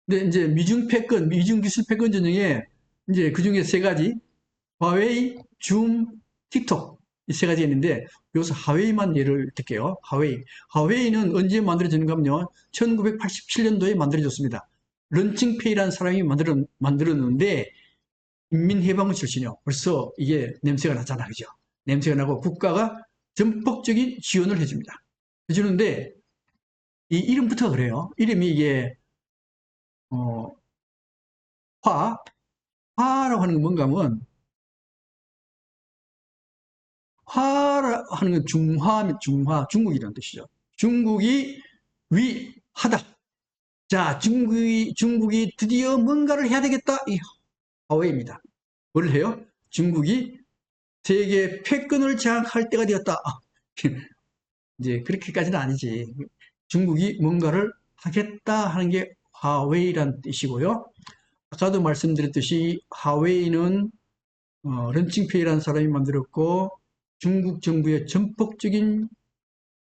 근데 이제 미중 기술 패권 전형에 이제 그 중에 세 가지, 화웨이, 줌, 틱톡 이 세 가지가 있는데 여기서 화웨이만 예를 들게요. 화웨이는 언제 만들어졌는가 하면요. 1987년도에 만들어졌습니다. 런칭페이라는 사람이 만들었는데 인민해방군 출신이요. 벌써 이게 냄새가 나잖아, 그죠? 냄새가 나고 국가가 전폭적인 지원을 해줍니다. 해주는데 이 이름부터 그래요. 이름이 이게 어, 화, 화라고 하는 건 뭔가 하면 화라 하는 건 중국이라는 뜻이죠. 중국이 위하다. 자, 중국이 드디어 뭔가를 해야 되겠다. 이 화웨이입니다. 뭘 해요? 중국이 세계 패권을 장악할 때가 되었다. 이제 그렇게까지는 아니지. 중국이 뭔가를 하겠다 하는 게 화웨이란 뜻이고요. 아까도 말씀드렸듯이 화웨이는 런칭페이라는 사람이 만들었고 중국 정부의 전폭적인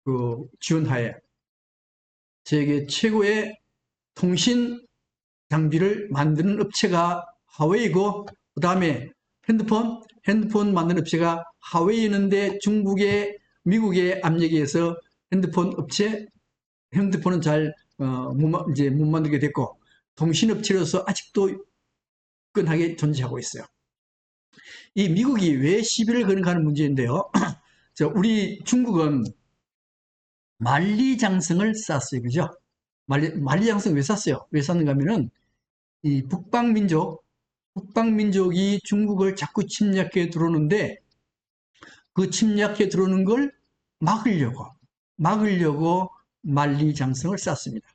그 지원하에 세계 최고의 통신 장비를 만드는 업체가 화웨이고 그 다음에 핸드폰 만드는 업체가 화웨이였는데 미국의 압력에 의해서 핸드폰은 잘 이제 못 만들게 됐고 통신업체로서 아직도 끈하게 존재하고 있어요. 이 미국이 왜 시비를 거는가 하는 문제인데요. 우리 중국은 만리장성을 쌌어요. 그죠? 만리장성 왜 쌌어요? 왜 쌌는가 하면은 이 북방민족이 중국을 자꾸 침략해 들어오는데 그 침략해 들어오는 걸 막으려고 만리장성을 쌌습니다.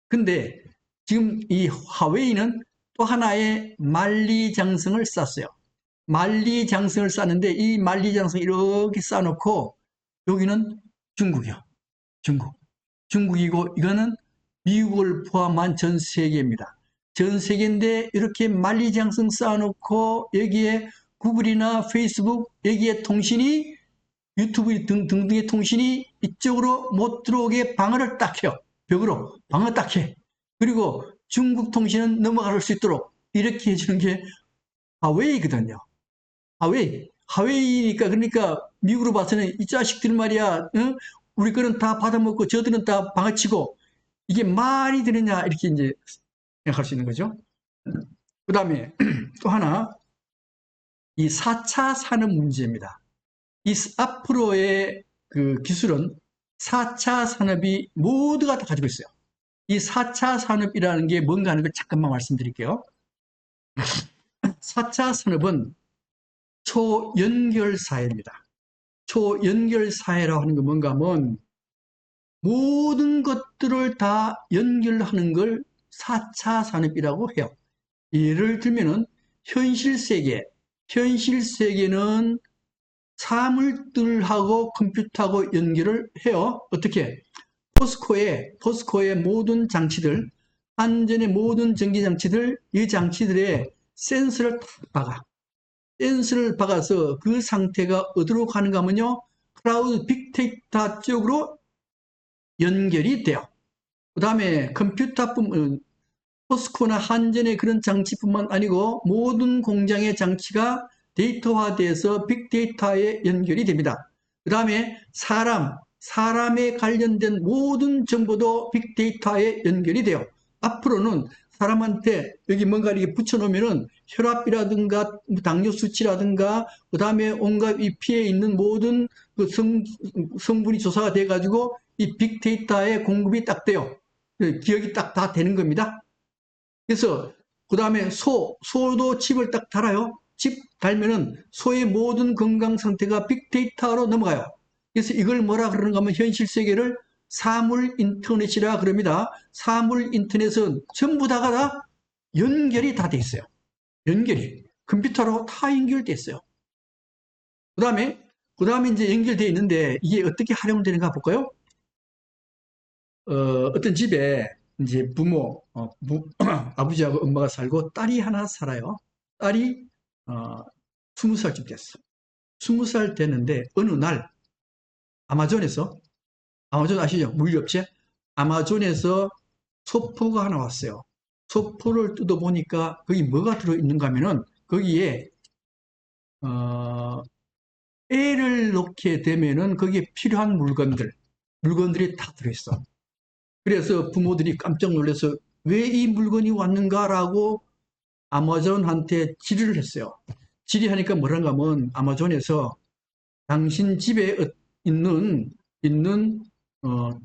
근데 지금 이 화웨이는 또 하나의 만리장성을 쌌어요. 만리장성을 쌌는데 이 만리장성 이렇게 쌓아놓고 여기는 중국이요. 중국. 중국이고 이거는 미국을 포함한 전 세계입니다. 전 세계인데 이렇게 만리장성 쌓아놓고 여기에 구글이나 페이스북 여기에 통신이 유튜브 등등의 통신이 이쪽으로 못 들어오게 방어를 딱 해요. 벽으로 방어 딱 해. 그리고 중국 통신은 넘어갈 수 있도록 이렇게 해주는 게 하웨이거든요. 하웨이니까 그러니까 미국으로 봐서는 이 자식들 말이야. 응? 우리 거는 다 받아먹고 저들은 다 방어치고 이게 말이 되느냐 이렇게 이제 생각할 수 있는 거죠. 그 다음에 또 하나 이 4차 산업 문제입니다. 이 앞으로의 그 기술은 4차 산업이 모두가 다 가지고 있어요. 이 4차 산업이라는 게 뭔가 하는 걸 잠깐만 말씀드릴게요. 4차 산업은 초연결사회입니다. 초연결사회라고 하는 건 뭔가 하면 모든 것들을 다 연결하는 걸 4차 산업이라고 해요. 예를 들면은 현실 세계는 사물들하고 컴퓨터하고 연결을 해요. 어떻게? 포스코의 모든 장치들, 안전의 모든 전기 장치들, 이 장치들에 센서를 탁 박아. 센서를 박아서 그 상태가 어디로 가는가 하면요. 클라우드 빅데이터 쪽으로 연결이 돼요. 그 다음에 포스코나 한전의 그런 장치뿐만 아니고 모든 공장의 장치가 데이터화돼서 빅데이터에 연결이 됩니다. 그 다음에 사람에 관련된 모든 정보도 빅데이터에 연결이 돼요. 앞으로는 사람한테 여기 뭔가 이렇게 붙여놓으면은 혈압이라든가 당뇨 수치라든가 그 다음에 온갖 이 피에 있는 모든 그 성분이 조사가 돼가지고 이 빅데이터에 공급이 딱 돼요. 기억이 딱 다 되는 겁니다. 그래서 그 다음에 소도 칩을 딱 달아요. 칩 달면은 소의 모든 건강 상태가 빅데이터로 넘어가요. 그래서 이걸 뭐라 그러는가 하면 현실 세계를 사물 인터넷이라 그럽니다. 사물 인터넷은 전부 다가 다 연결이 다 돼 있어요. 연결이. 컴퓨터로 다 연결돼 있어요. 그 다음에 이제 연결되어 있는데 이게 어떻게 활용되는가 볼까요? 어떤 집에 이제 아버지하고 엄마가 살고 딸이 하나 살아요. 딸이 20살쯤 됐어. 20살 됐는데 어느 날 아마존 아시죠? 물류업체? 아마존에서 소포가 하나 왔어요. 소포를 뜯어보니까 거기 뭐가 들어있는가 하면은 거기에 애를 놓게 되면은 거기에 필요한 물건들이 다 들어있어. 그래서 부모들이 깜짝 놀라서 왜 이 물건이 왔는가라고 아마존한테 질의를 했어요. 질의하니까 뭐란가 하면 아마존에서 당신 집에 있는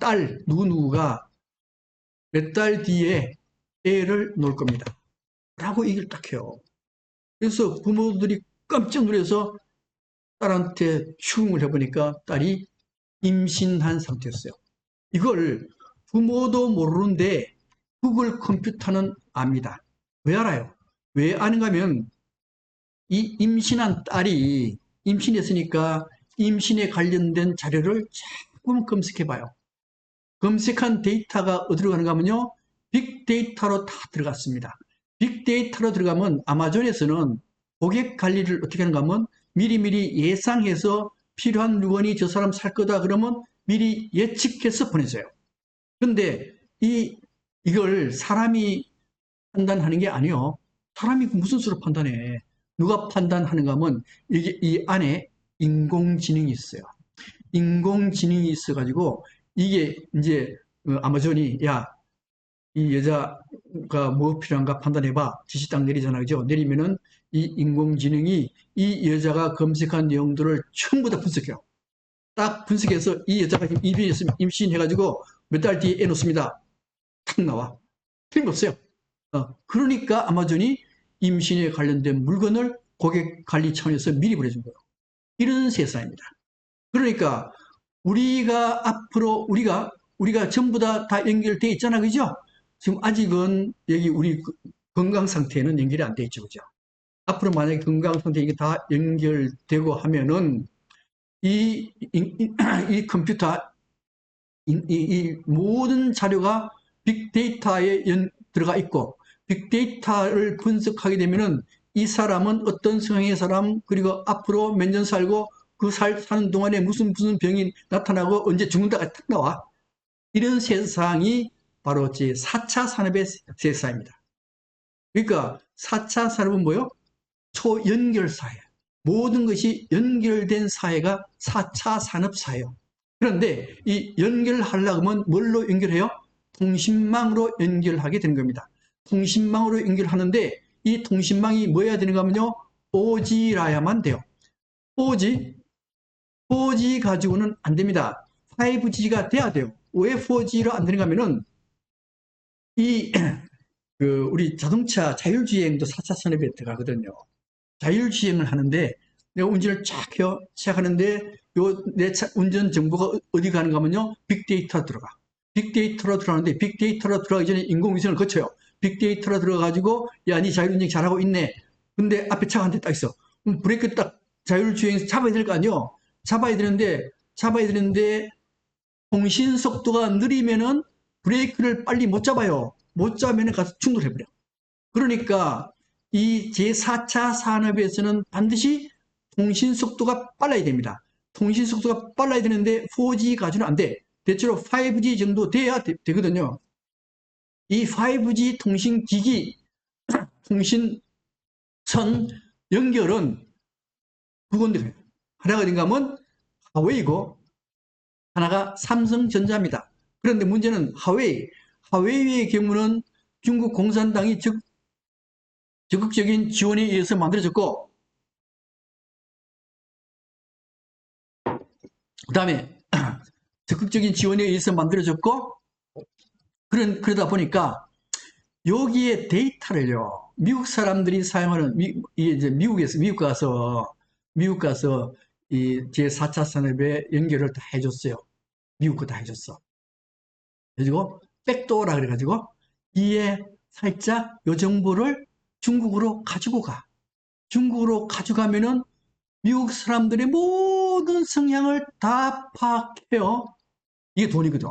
딸 누구누구가 몇 달 뒤에 애를 놓을 겁니다. 라고 얘기를 딱 해요. 그래서 부모들이 깜짝 놀라서 딸한테 추궁을 해보니까 딸이 임신한 상태였어요. 이걸 부모도 모르는데 구글 컴퓨터는 압니다. 왜 알아요? 왜 아는가 하면 이 임신한 딸이 임신했으니까 임신에 관련된 자료를 자꾸 검색해봐요. 검색한 데이터가 어디로 가는가 하면요. 빅데이터로 다 들어갔습니다. 빅데이터로 들어가면 아마존에서는 고객 관리를 어떻게 하는가 하면 미리미리 예상해서 필요한 물건이 저 사람 살 거다 그러면 미리 예측해서 보내줘요. 근데 이걸 사람이 판단하는 게 아니요. 사람이 무슨 수로 판단해? 누가 판단하는가 하면 이게 이 안에 인공지능이 있어요. 인공지능이 있어가지고 이게 이제 아마존이 야, 이 여자가 뭐 필요한가 판단해봐. 지시 딱 내리잖아. 그죠? 내리면은 이 인공지능이 이 여자가 검색한 내용들을 전부 다 분석해요. 딱 분석해서 이 여자가 임신해가지고 몇 달 뒤에 애 놓습니다. 탁 나와. 틀림없어요. 그러니까 아마존이 임신에 관련된 물건을 고객 관리 차원에서 미리 보내준 거예요. 이런 세상입니다. 그러니까 우리가 앞으로 우리가 전부 다 연결돼 있잖아, 그죠? 지금 아직은 여기 우리 건강 상태는 연결이 안 돼 있죠, 그죠? 앞으로 만약에 건강 상태 이게 다 연결되고 하면은 이 컴퓨터 이 모든 자료가 빅데이터에 들어가 있고 빅데이터를 분석하게 되면은 이 사람은 어떤 성향의 사람 그리고 앞으로 몇 년 살고 그 사는 동안에 무슨 병이 나타나고 언제 죽는다가 딱 나와. 이런 세상이 바로 제4차 산업의 세상입니다. 그러니까 4차 산업은 뭐요? 초연결 사회. 모든 것이 연결된 사회가 4차 산업 사회예요. 그런데 이 연결하려고 하면 뭘로 연결해요? 통신망으로 연결하게 되는 겁니다. 통신망으로 연결하는데 이 통신망이 뭐여야 되는가 하면요. 4G라야만 돼요. 4G? 4G 가지고는 안 됩니다. 5G가 돼야 돼요. 왜 4G로 안 되는가 하면은 이 우리 자동차 자율주행도 4차 산업에 들어가거든요. 자율주행을 하는데 내가 운전을 쫙 해요. 시작하는데 내 운전 정보가 어디 가는가 하면요. 빅데이터로 들어가. 빅데이터로 들어가는데 빅데이터로 들어가기 전에 인공위성을 거쳐요. 빅데이터로 들어가가지고 야, 니 자율운전 잘하고 있네. 근데 앞에 차가 한 대 딱 있어. 그럼 브레이크 딱 자율주행에서 잡아야 될 거 아니에요. 잡아야 되는데 통신 속도가 느리면은 브레이크를 빨리 못 잡아요. 못 잡으면 가서 충돌해버려. 그러니까 이 제4차 산업에서는 반드시 통신 속도가 빨라야 됩니다. 통신 속도가 빨라야 되는데 4G 가지고는 안 돼. 대체로 5G 정도 돼야 되거든요. 이 5G 통신기기, 통신선 연결은 두 군데. 하나가 어딘가 하면 하웨이고 하나가 삼성전자입니다. 그런데 문제는 하웨이의 경우는 중국 공산당이 적극적인 지원에 의해서 만들어졌고 그 다음에 적극적인 지원에 의해서 만들어졌고 그러다 보니까 여기에 데이터를요 미국 사람들이 사용하는 이제 미국 가서 이 제4차 산업에 연결을 다 해줬어요. 미국 거 다 해줬어. 그래가지고 백도어라 그래가지고 이에 살짝 요 정보를 중국으로 가지고 가. 중국으로 가져가면은 미국 사람들의 모든 성향을 다 파악해요. 이게 돈이거든.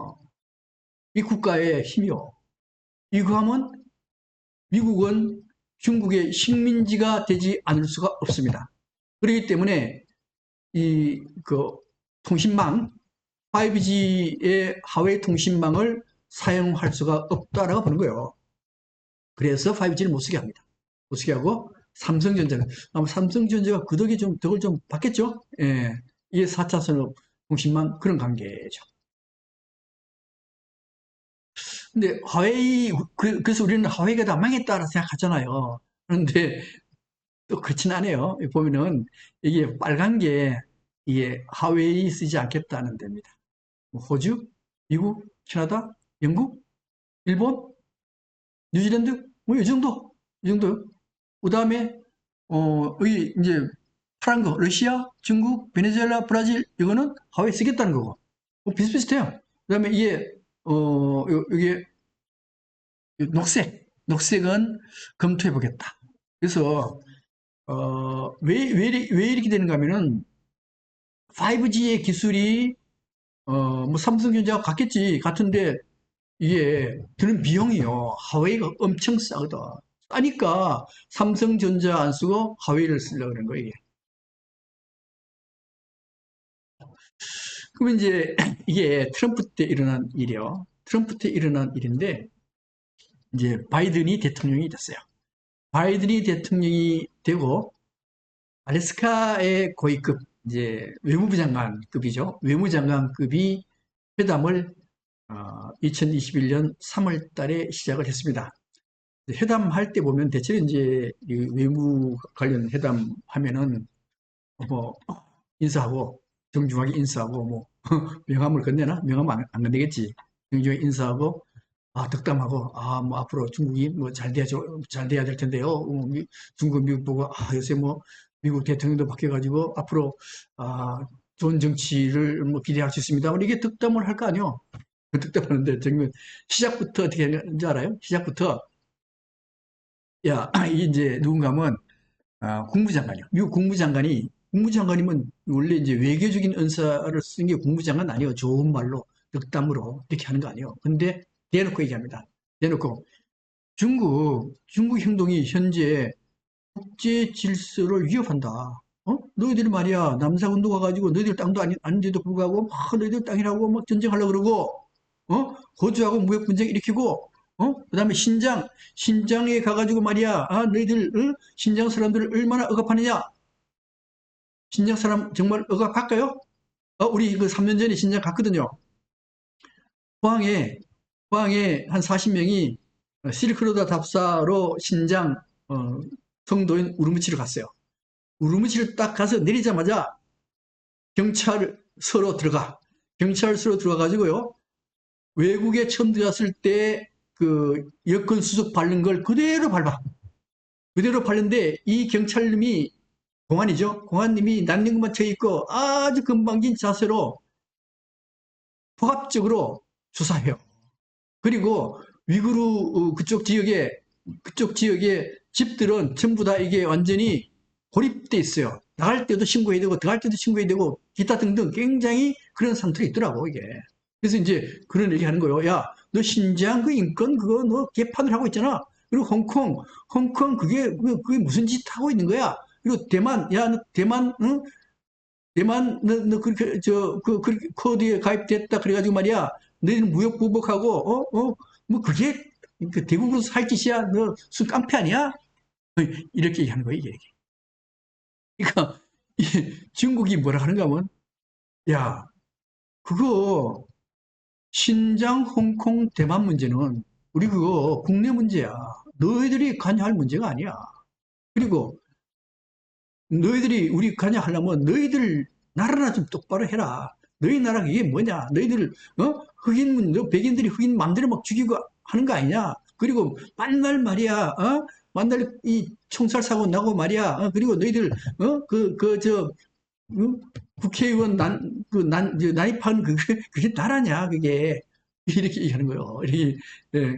이 국가의 힘이요. 이거 하면 미국은 중국의 식민지가 되지 않을 수가 없습니다. 그렇기 때문에 그 통신망, 5G의 하웨이 통신망을 사용할 수가 없다라고 보는 거예요. 그래서 5G를 못 쓰게 합니다. 못 쓰게 하고 삼성전자는 아마 삼성전자가 그 덕에 좀 덕을 좀 받겠죠. 예, 이게 4차 산업통신망 그런 관계죠. 근데 화웨이 그래서 우리는 화웨이가 다 망했다라 생각하잖아요. 그런데 또 그렇진 않아요. 보면은 이게 빨간 게 이게 화웨이 쓰지 않겠다는 데입니다. 뭐 호주, 미국, 캐나다, 영국, 일본, 뉴질랜드 뭐 이 정도 이 정도요. 그다음에 여기 이제 파란 거 러시아, 중국, 베네수엘라, 브라질 이거는 화웨이 쓰겠다는 거고 뭐 비슷비슷해요. 그다음에 이게 이게 녹색은 검토해 보겠다. 그래서 왜 이렇게 되는가 하면은 5G의 기술이 뭐 삼성전자가 같겠지 같은데 이게 드는 비용이요. 화웨이가 엄청 싸거든. 싸니까 삼성전자 안 쓰고 화웨이를 쓰려고 그러는 거예요. 이게. 그러면 이제 이게 트럼프 때 일어난 일이요. 트럼프 때 일어난 일인데 이제 바이든이 대통령이 됐어요. 바이든이 대통령이 되고 알래스카의 고위급 이제 외무부 장관급이죠. 외무장관급이 회담을 2021년 3월 달에 시작을 했습니다. 회담할 때 보면 대체로 이제 외무 관련 회담 하면은 뭐 인사하고 정중하게 인사하고 뭐 명함을 건네나 명함 안 건네겠지. 정중하게 인사하고 덕담하고 뭐 앞으로 중국이 뭐 잘 돼야 될 텐데요. 중국 미국 보고 요새 뭐 미국 대통령도 바뀌어가지고 앞으로 좋은 정치를 뭐 기대할 수 있습니다. 이게 덕담을 할 거 아니요. 그 덕담하는데 정말 시작부터 어떻게 하는지 알아요? 시작부터 야 이제 누군가 하면 국무장관이요. 미국 국무장관이면 원래 이제 외교적인 언사를 쓰는 게 국무장관 아니에요. 좋은 말로 덕담으로 이렇게 하는 거 아니에요. 근데 대놓고 얘기합니다. 대놓고 중국 행동이 현재 국제 질서를 위협한다. 너희들 말이야 남사군도 가가지고 너희들 땅도 아닌데도 불구하고 막 너희들 땅이라고 막 전쟁하려고 그러고 호주하고 무역 분쟁 일으키고 그다음에 신장에 가가지고 말이야 너희들 신장 사람들을 얼마나 억압하느냐. 신장 사람 정말 억압할까요? 우리 그 3년 전에 신장 갔거든요. 포항에 한 40명이 실크로드 답사로 신장 성도인 우르무치를 갔어요. 우르무치를 딱 가서 내리자마자 경찰서로 들어가. 경찰서로 들어가가지고요. 외국에 처음 들어갔을 때 그 여권 수속 바른 걸 그대로 밟아. 그대로 밟는데 이 경찰님이 공안이죠. 공안님이 난닝구만 쳐 있고 아주 건방진 자세로 포압적으로 조사해요. 그리고 위구르 그쪽 지역에 집들은 전부 다 이게 완전히 고립돼 있어요. 나갈 때도 신고해야 되고 들어갈 때도 신고해야 되고 기타 등등 굉장히 그런 상태가 있더라고 이게. 그래서 이제 그런 얘기 하는 거예요. 야, 너 신장 그 인권 그거 너 개판을 하고 있잖아. 그리고 홍콩 그게 무슨 짓 하고 있는 거야? 그리고 대만, 야, 너 대만, 응? 대만, 너 그렇게 그 코드에 가입됐다 그래가지고 말이야. 너희는 무역 보복하고 뭐 그게 그 대국으로 살 짓이야. 너 순 깡패 아니야? 이렇게 얘기하는 거야 이게. 그러니까 중국이 뭐라 하는가 하면 야, 그거 신장, 홍콩, 대만 문제는 우리 그거 국내 문제야. 너희들이 관여할 문제가 아니야. 그리고 너희들이 우리 관여하려면 너희들 나라나 좀 똑바로 해라. 너희 나라가 이게 뭐냐? 너희들 너 백인들이 흑인 마음대로 막 죽이고 하는 거 아니냐? 그리고 만날 말이야. 만날 이 총살 사고 나고 말이야. 그리고 너희들 국회의원 난입한 그게 나라냐? 그게 이렇게 얘기하는 거예요. 이렇게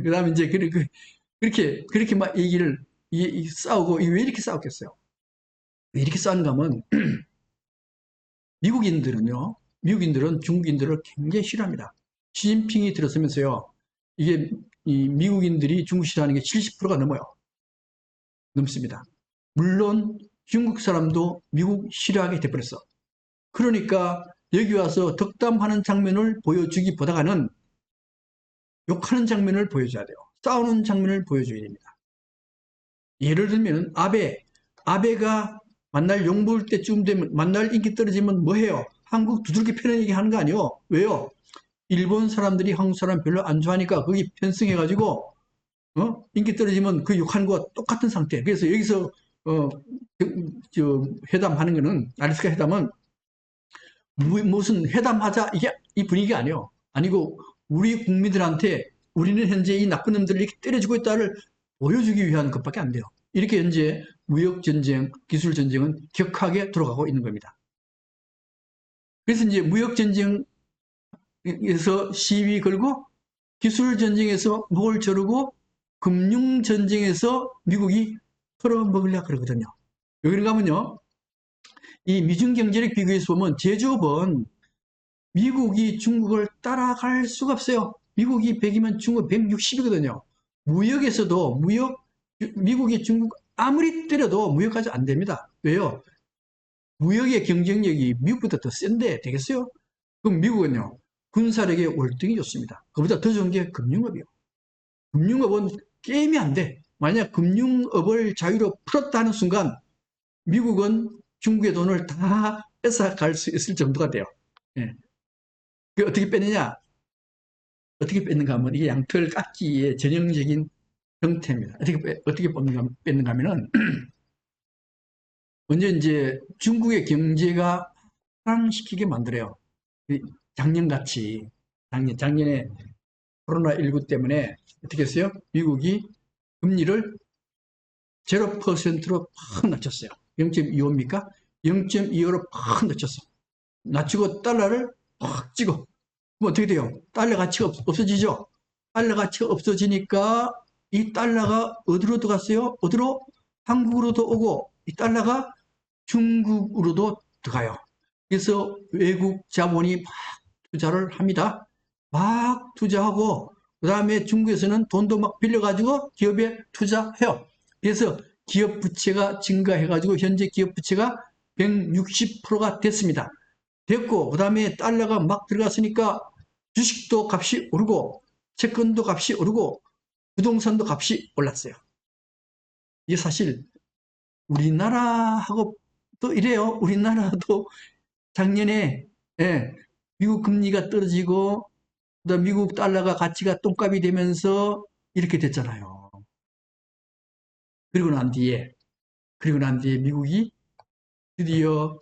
그다음에 이제 그렇게 막 얘기를 싸우고 왜 이렇게 싸웠겠어요? 왜 이렇게 싸우는가 하면 미국인들은 중국인들을 굉장히 싫어합니다. 시진핑이 들어서면서요, 이게 이 미국인들이 중국 싫어하는 게 70%가 넘어요. 넘습니다. 물론 중국 사람도 미국 싫어하게 돼버렸어. 그러니까 여기 와서 덕담하는 장면을 보여주기보다는 욕하는 장면을 보여줘야 돼요. 싸우는 장면을 보여줘야 됩니다. 예를 들면 아베가 만날 욕먹을 때쯤 되면 만날 인기 떨어지면 뭐 해요? 한국 두들겨 패는 얘기 하는 거 아니에요? 왜요? 일본 사람들이 한국 사람 별로 안 좋아하니까 거기 편승해가지고 인기 떨어지면 그 욕하는 거와 똑같은 상태. 그래서 여기서 어, 회담하는 거는 아라스카 회담은 무슨 회담하자 이게 이 분위기가 아니에요. 아니고 우리 국민들한테 우리는 현재 이 나쁜 놈들을 이렇게 때려주고 있다를 보여주기 위한 것밖에 안 돼요. 이렇게 현재 무역 전쟁, 기술 전쟁은 격하게 돌아가고 있는 겁니다. 그래서 이제 무역 전쟁에서 시비 걸고 기술 전쟁에서 목을 조르고 금융 전쟁에서 미국이 털어먹으려고 그러거든요. 왜 그런가 하면요. 이 미중 경제력 비교해서 보면 제조업은 미국이 중국을 따라갈 수가 없어요. 미국이 100이면 중국 160이거든요. 무역에서도 미국이 중국 아무리 때려도 무역까지 안 됩니다. 왜요? 무역의 경쟁력이 미국보다 더 센데 되겠어요? 그럼 미국은요, 군사력의 월등히 좋습니다. 그보다 더 좋은 게 금융업이요. 금융업은 게임이 안 돼. 만약 금융업을 자유로 풀었다 하는 순간 미국은 중국의 돈을 다 뺏어갈 수 있을 정도가 돼요. 예. 그 어떻게 뺏느냐? 어떻게 뺏는가 하면 이게 양털 깎기의 전형적인 형태입니다. 어떻게 뺏는가 하면은 먼저 이제 중국의 경제가 하강시키게 만들어요. 작년같이 작년에 코로나19 때문에 어떻게 했어요? 미국이 금리를 0%로 팍 낮췄어요. 0.25입니까? 0.25로 팍 낮췄어. 낮추고 달러를 팍 찍어. 그럼 어떻게 돼요? 달러 가치가 없어지죠? 달러 가치가 없어지니까 이 달러가 어디로 들어갔어요? 어디로? 한국으로도 오고 이 달러가 중국으로도 들어가요. 그래서 외국 자본이 막 투자를 합니다. 막 투자하고 그 다음에 중국에서는 돈도 막 빌려가지고 기업에 투자해요. 그래서 기업 부채가 증가해가지고 현재 기업 부채가 160%가 됐습니다. 됐고 그 다음에 달러가 막 들어갔으니까 주식도 값이 오르고 채권도 값이 오르고 부동산도 값이 올랐어요. 이게 사실 우리나라하고 또 이래요. 우리나라도 작년에 예, 미국 금리가 떨어지고 그다음 미국 달러가 가치가 똥값이 되면서 이렇게 됐잖아요. 그리고 난 뒤에 미국이 드디어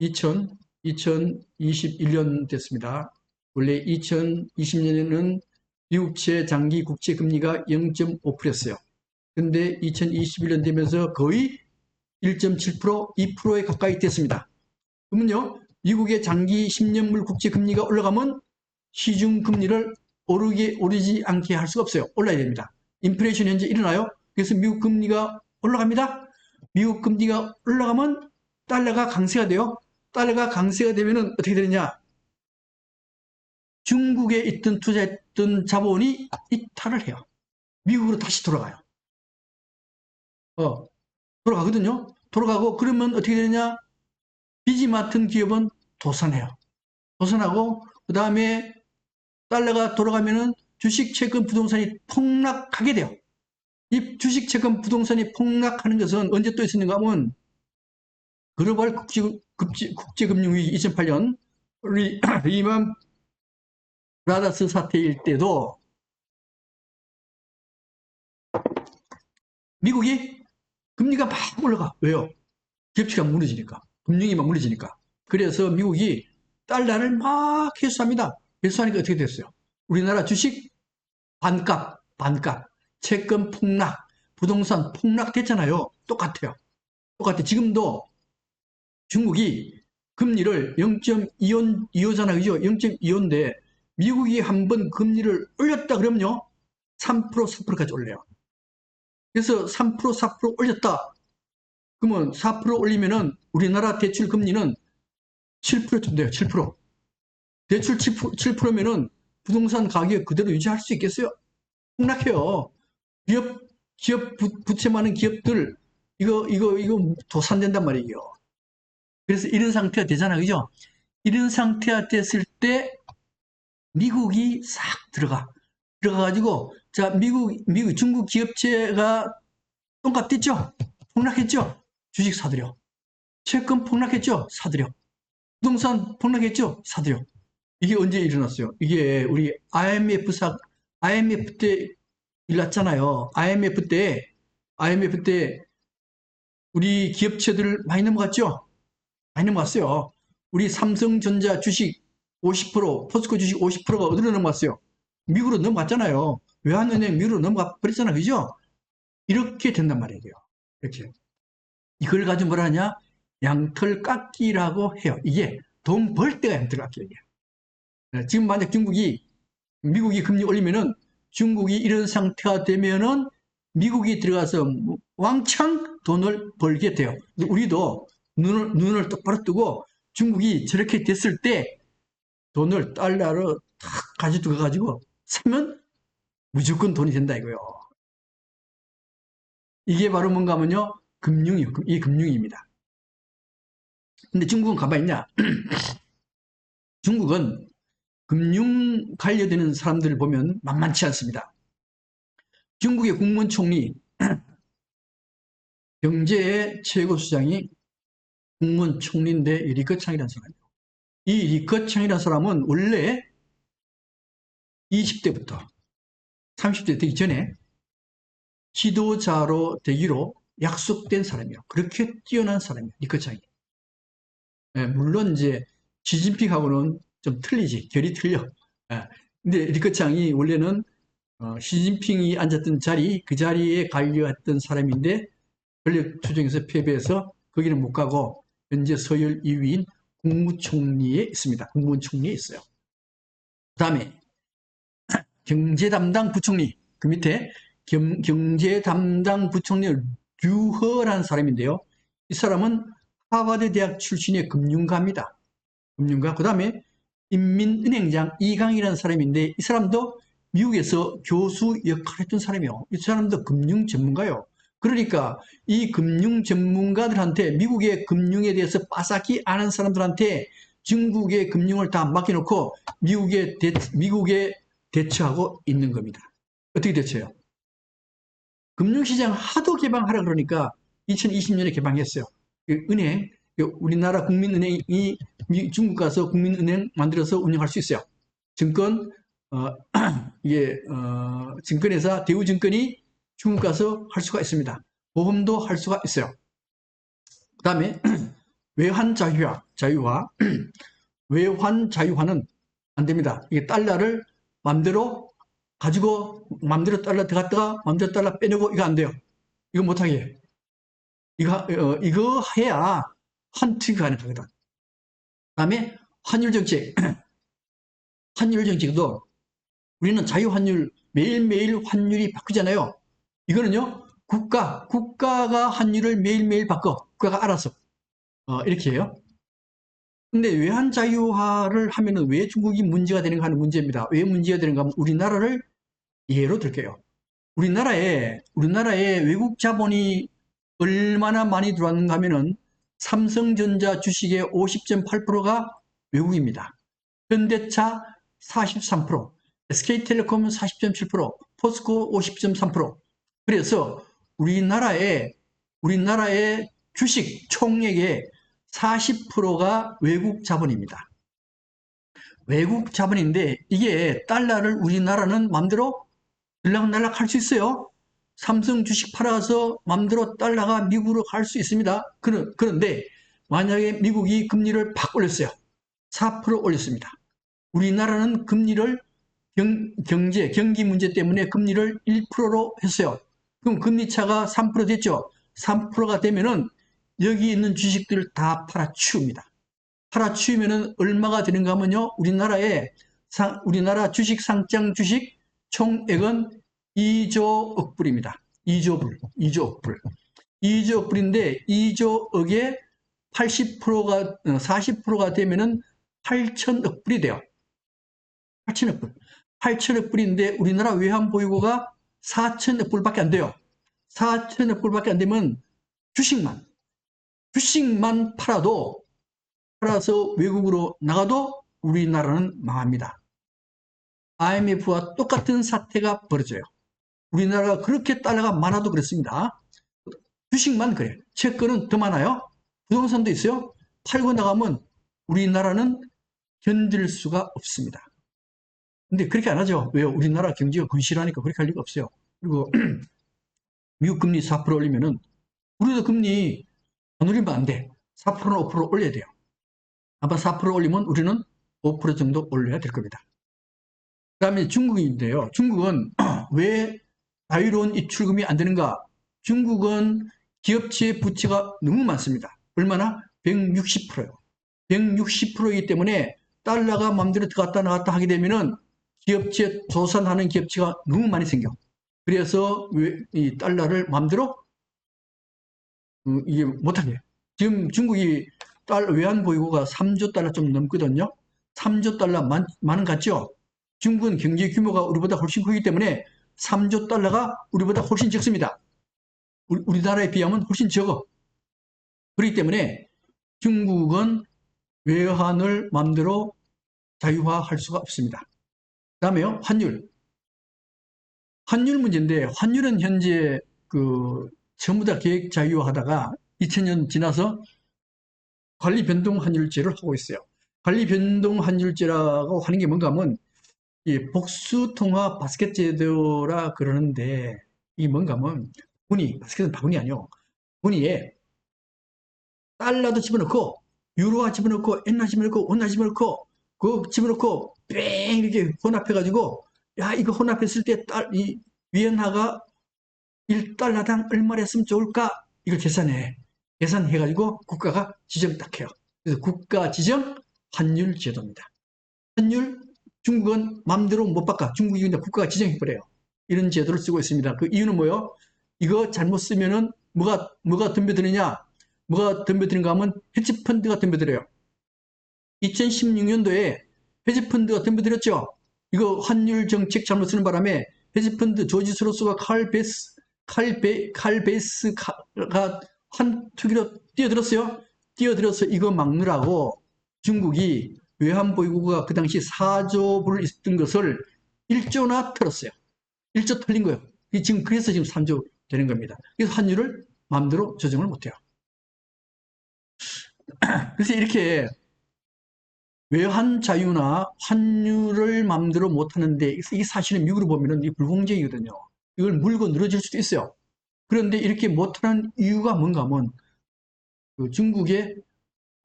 2021년 됐습니다. 원래 2020년에는 미국채 장기 국채 금리가 0.5%였어요. 근데 2021년 되면서 거의 1.7%, 2%에 가까이 됐습니다. 그러면요, 미국의 장기 10년물 국채 금리가 올라가면 시중 금리를 오르지 않게 할 수가 없어요. 올라야 됩니다. 인플레이션 현재 일어나요. 그래서 미국 금리가 올라갑니다. 미국 금리가 올라가면 달러가 강세가 돼요. 달러가 강세가 되면 어떻게 되느냐? 중국에 있던 투자했던 자본이 이탈을 해요. 미국으로 다시 돌아가요. 돌아가거든요. 돌아가고 그러면 어떻게 되느냐? 빚이 맡은 기업은 도산해요. 도산하고 그 다음에 달러가 돌아가면은 주식, 채권, 부동산이 폭락하게 돼요. 이 주식, 채권, 부동산이 폭락하는 것은 언제 또 있었는가 하면 글로벌 국제금융위기 2008년 리만 브라더스 사태일 때도 미국이 금리가 막 올라가. 왜요? 기업치가 무너지니까. 금융이 막 무너지니까. 그래서 미국이 달러를 막 회수합니다. 회수하니까 어떻게 됐어요? 우리나라 주식 반값. 채권 폭락, 부동산 폭락됐잖아요. 똑같아요. 똑같아. 지금도 중국이 금리를 0.25잖아요. 그죠? 0.25인데 미국이 한번 금리를 올렸다 그러면요. 3%, 4%까지 올려요. 그래서 3%, 4% 올렸다. 그러면 4% 올리면은 우리나라 대출 금리는 7%쯤 돼요. 7%. 대출 7%면은 부동산 가격 그대로 유지할 수 있겠어요? 폭락해요. 기업 부채 많은 기업들 이거 도산된단 말이에요. 그래서 이런 상태가 되잖아, 그죠? 이런 상태가 됐을 때 미국이 싹 들어가가지고 자 중국 기업체가 똥값 됐죠? 폭락했죠? 주식 사들여. 채권 폭락했죠? 사들여. 부동산 폭락했죠? 사들여. 이게 언제 일어났어요? 이게 우리 IMF 때 일어났잖아요. IMF 때 우리 기업체들 많이 넘어갔죠? 많이 넘어갔어요. 우리 삼성전자 주식 50%, 포스코 주식 50%가 어디로 넘어갔어요? 미국으로 넘어갔잖아요. 외환은행 미국으로 넘어가 버렸잖아요. 그죠? 이렇게 된단 말이에요. 이렇게. 이걸 가지고 뭐라 하냐? 양털 깎기라고 해요. 이게 돈 벌 때가 양털 깎기예요. 지금 만약 미국이 금리 올리면은 중국이 이런 상태가 되면은 미국이 들어가서 왕창 돈을 벌게 돼요. 우리도 눈을 똑바로 뜨고 중국이 저렇게 됐을 때 돈을 달러로 탁 가지고 가가지고 사면 무조건 돈이 된다 이거요. 이게 바로 뭔가 하면요. 금융이요. 이 금융입니다. 근데 중국은 가만히 있냐? 중국은 금융 관련되는 사람들을 보면 만만치 않습니다. 중국의 국무총리, 경제의 최고 수장이 국무총리인데 리커창이라는 사람이에요. 이 리커창이라는 사람은 원래 20대부터 30대 되기 전에 지도자로 되기로 약속된 사람이에요. 그렇게 뛰어난 사람이에요. 리커창이. 예, 물론 이제 시진핑하고는 좀 틀리지. 결이 틀려. 예, 근데 리커창이 원래는 시진핑이 앉았던 자리, 그 자리에 관리했던 사람인데 권력 투쟁에서 패배해서 거기는 못 가고 현재 서열 2위인 국무총리에 있습니다. 국무총리에 있어요. 그 다음에 경제 담당 부총리, 그 밑에 경제 담당 부총리 류허라는 사람인데요. 이 사람은 하버드 대학 출신의 금융가입니다. 금융가. 그 다음에 인민은행장 이강이라는 사람인데 이 사람도 미국에서 교수 역할을 했던 사람이에요. 이 사람도 금융 전문가요. 그러니까 이 금융 전문가들한테 미국의 금융에 대해서 빠삭히 아는 사람들한테 중국의 금융을 다 맡겨놓고 미국에 대처하고 있는 겁니다. 어떻게 대처해요? 금융시장 하도 개방하라 그러니까 2020년에 개방했어요. 은행, 우리나라 국민은행이 중국 가서 국민은행 만들어서 운영할 수 있어요. 증권, 증권회사, 대우증권이 중국 가서 할 수가 있습니다. 보험도 할 수가 있어요. 그 다음에 외환 자유화, 외환 자유화는 안 됩니다. 이게 달러를 마음대로 가지고 마음대로 달러 들어갔다가 마음대로 달러 빼내고 이거 안 돼요. 이거 못하게 해. 이거 해야 환투기 가능하거든. 그 다음에 환율 정책. 환율 정책도 우리는 자유환율 매일매일 환율이 바뀌잖아요. 이거는요. 국가가 환율을 매일매일 바꿔. 국가가 알아서. 이렇게 해요. 근데 외환 자유화를 하면은 왜 중국이 문제가 되는가 하는 문제입니다. 왜 문제가 되는가 하면 우리나라를 예로 들게요. 우리나라에 외국 자본이 얼마나 많이 들어왔는가 하면은 삼성전자 주식의 50.8%가 외국입니다. 현대차 43%, SK텔레콤은 40.7%, 포스코 50.3%. 그래서 우리나라의 주식 총액의 40%가 외국 자본입니다. 외국 자본인데 이게 달러를 우리나라는 마음대로 들락날락 할 수 있어요. 삼성 주식 팔아서 마음대로 달러가 미국으로 갈 수 있습니다. 그런데 만약에 미국이 금리를 팍 올렸어요. 4% 올렸습니다. 우리나라는 금리를 경기 문제 때문에 금리를 1%로 했어요. 그럼 금리 차가 3% 됐죠. 3%가 되면은 여기 있는 주식들을 다 팔아치웁니다. 팔아치우면은 얼마가 되는가 하면요. 우리나라 주식 상장 주식 총액은 2조 억 불입니다. 2조 불. 2조 불인데 2조 억에 40%가 되면은 8천억 불이 돼요. 8천억 불. 8천억 불인데 우리나라 외환 보유고가 4천억 불밖에 안 돼요. 4천억 불밖에 안 되면 주식만 팔아서 외국으로 나가도 우리나라는 망합니다. IMF와 똑같은 사태가 벌어져요. 우리나라가 그렇게 달러가 많아도 그렇습니다. 주식만 그래. 채권은 더 많아요. 부동산도 있어요. 팔고 나가면 우리나라는 견딜 수가 없습니다. 근데 그렇게 안 하죠. 왜요? 우리나라 경제가 건실하니까 그렇게 할 리가 없어요. 그리고 미국 금리 4% 올리면은 우리도 금리 안 올리면 안 돼. 4%나 5% 올려야 돼요. 아마 4% 올리면 우리는 5% 정도 올려야 될 겁니다. 그 다음에 중국인데요. 중국은 왜 자유로운 입출금이 안 되는가? 중국은 기업체 부채가 너무 많습니다. 얼마나? 160%요. 160%이기 때문에 달러가 마음대로 들어갔다 나갔다 하게 되면은 기업체, 도산하는 기업체가 너무 많이 생겨. 그래서 이 달러를 마음대로 이게 못하게. 지금 중국이 외환 보유고가 3조 달러 좀 넘거든요. 3조 달러 많은 것 같죠? 중국은 경제 규모가 우리보다 훨씬 크기 때문에 3조 달러가 우리보다 훨씬 적습니다. 우리나라에 비하면 훨씬 적어. 그렇기 때문에 중국은 외환을 마음대로 자유화할 수가 없습니다. 그 다음에요, 환율. 환율 문제인데, 환율은 현재 전부 다 계획 자유화하다가 2000년 지나서 관리 변동 환율제를 하고 있어요. 관리 변동 환율제라고 하는 게 뭔가 하면 이 복수 통화 바스켓 제도라 그러는데 이게 뭔가 하면 바스켓은 바구니 아니요. 무늬에 달러도 집어넣고 유로화 집어넣고 엔화 집어넣고 원화 집어넣고 그 집어넣고 뺑 이렇게 혼합해가지고 야 이거 혼합했을 때 이 위엔화가 1달러당 얼마 했으면 좋을까 이걸 계산해가지고 국가가 지정 딱 해요. 그래서 국가 지정 환율 제도입니다. 환율 중국은 마음대로 못 바꿔. 중국이 그냥 국가가 지정해버려요. 이런 제도를 쓰고 있습니다. 그 이유는 뭐예요? 이거 잘못 쓰면은 뭐가 덤벼드느냐? 뭐가 덤벼드는가 하면 헤지펀드가 덤벼들어요. 2016년도에 헤지펀드가 덤벼들었죠. 이거 환율 정책 잘못 쓰는 바람에 헤지펀드 조지 소로스와 칼 베이스가 환투기로 뛰어들었어요. 뛰어들어서 이거 막느라고 중국이 외환보유고가 그 당시 4조 불을 있던 것을 1조나 털었어요. 1조 털린 거예요. 그래서 지금 3조 되는 겁니다. 그래서 환율을 마음대로 조정을 못해요. 그래서 이렇게 외환 자유나 환율을 마음대로 못하는데 이 사실은 미국으로 보면 이 불공정이거든요. 이걸 물고 늘어질 수도 있어요. 그런데 이렇게 못하는 이유가 뭔가 하면 그 중국의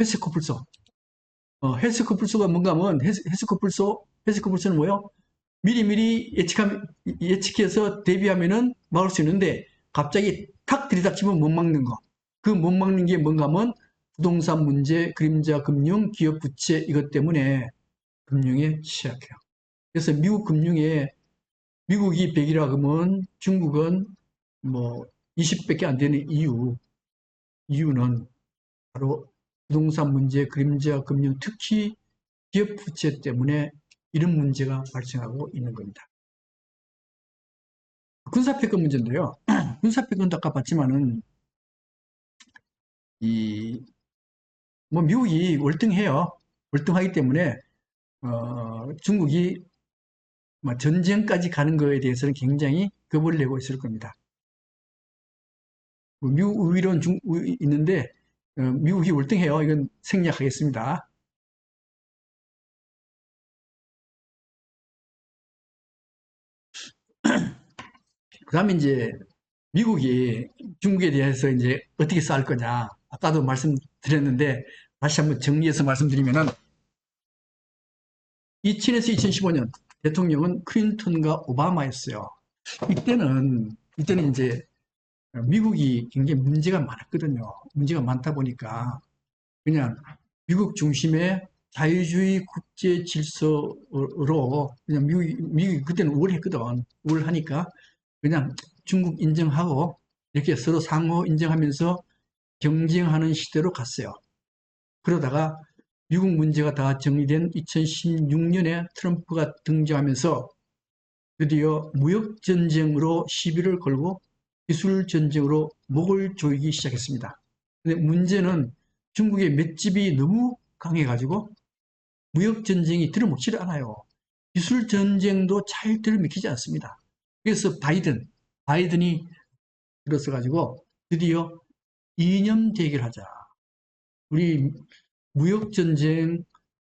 헤스코플소. 헤스코플소가 뭔가 하면 헤스코플소는 뭐예요? 미리미리 예측해서 대비하면은 막을 수 있는데 갑자기 탁 들이닥치면 못 막는 거. 그 못 막는 게 뭔가 하면 부동산 문제, 그림자 금융, 기업 부채 이것 때문에 금융에 취약해요. 그래서 미국이 100이라 그러면 중국은 뭐 20밖에 안 되는 이유는 바로 부동산 문제, 그림자 금융, 특히 기업 부채 때문에 이런 문제가 발생하고 있는 겁니다. 군사패권 문제인데요. 군사패권도 아까 봤지만은 미국이 월등해요. 월등하기 때문에 중국이 전쟁까지 가는 거에 대해서는 굉장히 겁을 내고 있을 겁니다. 미국 우위론 있는데 미국이 월등해요. 이건 생략하겠습니다. 그 다음에 이제 미국이 중국에 대해서 이제 어떻게 싸울 거냐. 아까도 말씀드렸는데 다시 한번 정리해서 말씀드리면은 2000에서 2015년 대통령은 클린턴과 오바마였어요. 이때는 이제 미국이 굉장히 문제가 많았거든요. 문제가 많다 보니까 그냥 미국 중심의 자유주의 국제 질서로 그냥 미국이 그때는 우월했거든. 우월하니까 그냥 중국 인정하고 이렇게 서로 상호 인정하면서 경쟁하는 시대로 갔어요. 그러다가 미국 문제가 다 정리된 2016년에 트럼프가 등장하면서 드디어 무역전쟁으로 시비를 걸고 기술전쟁으로 목을 조이기 시작했습니다. 근데 문제는 중국의 맷집이 너무 강해가지고 무역전쟁이 들어먹지를 않아요. 기술전쟁도 잘 들어먹히지 않습니다. 그래서 바이든이 들어서가지고 드디어 이념 대결하자. 우리 무역전쟁,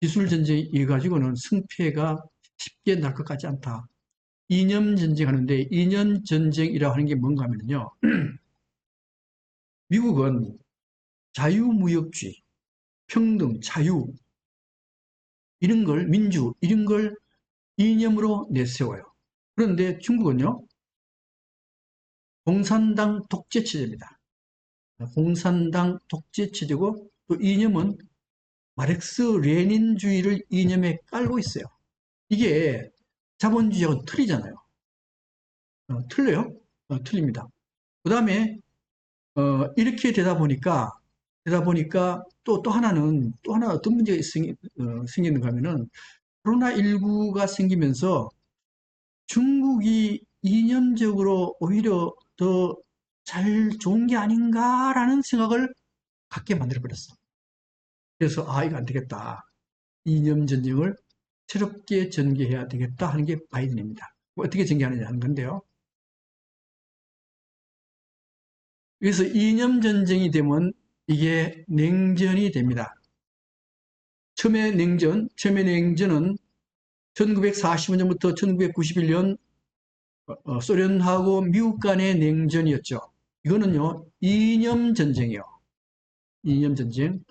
기술전쟁 이가지고는 승패가 쉽게 날 것 같지 않다. 이념 전쟁하는데 이념 전쟁이라고 하는 게 뭔가 하면요. 미국은 자유무역주의, 평등, 자유 이런 걸 민주 이런 걸 이념으로 내세워요. 그런데 중국은요. 공산당 독재 체제입니다. 공산당 독재 체제고 또 이념은 마르크스 레닌주의를 이념에 깔고 있어요. 이게 자본주의하고 틀리잖아요. 틀려요? 틀립니다. 그 다음에 이렇게 되다 보니까 또 하나는 또 하나 어떤 문제가 생기는가 하면은 코로나19가 생기면서 중국이 이념적으로 오히려 더 잘 좋은 게 아닌가라는 생각을 갖게 만들어버렸어. 그래서 이거 안 되겠다. 이념 전쟁을 새롭게 전개해야 되겠다 하는 게 바이든입니다. 어떻게 전개하느냐 하는 건데요. 그래서 이념 전쟁이 되면 이게 냉전이 됩니다. 처음에 냉전은 1945년부터 1991년 소련하고 미국 간의 냉전이었죠. 이거는요, 이념 전쟁이요. 이념 전쟁.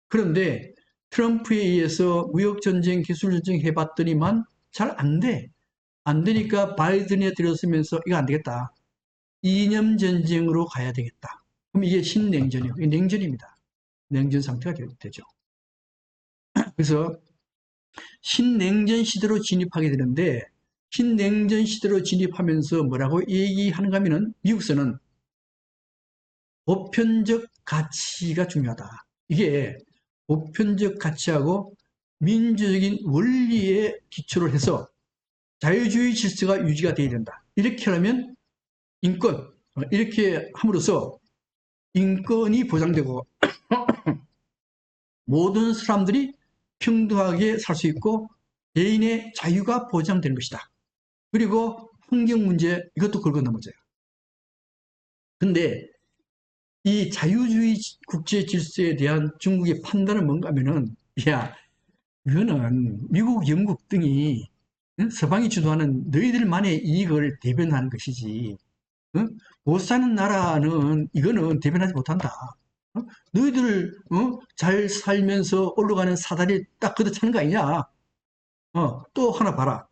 그런데 트럼프에 의해서 무역 전쟁, 기술 전쟁 해봤더니만 잘 안 돼. 안 되니까 바이든에 들어서면서 이거 안 되겠다. 이념 전쟁으로 가야 되겠다. 그럼 이게 신냉전이요. 이게 냉전입니다. 냉전 상태가 되죠. 그래서 신냉전 시대로 진입하게 되는데 신냉전 시대로 진입하면서 뭐라고 얘기하는가 하면은 미국에서는 보편적 가치가 중요하다. 이게 보편적 가치하고 민주적인 원리에 기초를 해서 자유주의 질서가 유지가 돼야 된다. 이렇게 하면 인권, 이렇게 함으로써 인권이 보장되고 모든 사람들이 평등하게 살 수 있고 개인의 자유가 보장되는 것이다. 그리고 환경 문제 이것도 긁어 넘어져요. 근데 이 자유주의 국제 질서에 대한 중국의 판단은 뭔가 하면은 야 이거는 미국, 영국 등이 서방이 주도하는 너희들만의 이익을 대변하는 것이지 못 사는 나라는 이거는 대변하지 못한다. 너희들 잘 살면서 올라가는 사다리 딱 걷어차는 거 아니냐. 또 하나 봐라.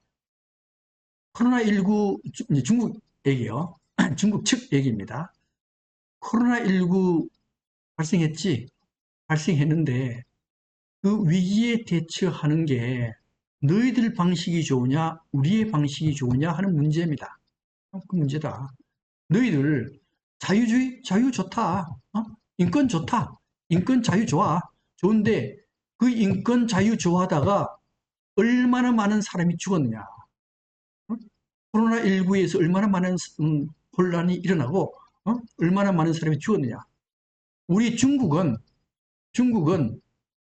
코로나19 중국 얘기요. 중국 측 얘기입니다. 코로나19 발생했지. 발생했는데 그 위기에 대처하는 게 너희들 방식이 좋으냐 우리의 방식이 좋으냐 하는 문제입니다. 그 문제다. 너희들 자유주의 자유 좋다. 인권 좋다. 인권 자유 좋아. 좋은데 그 인권 자유 좋아하다가 얼마나 많은 사람이 죽었느냐. 코로나19에서 얼마나 많은 혼란이 일어나고 얼마나 많은 사람이 죽었느냐. 우리 중국은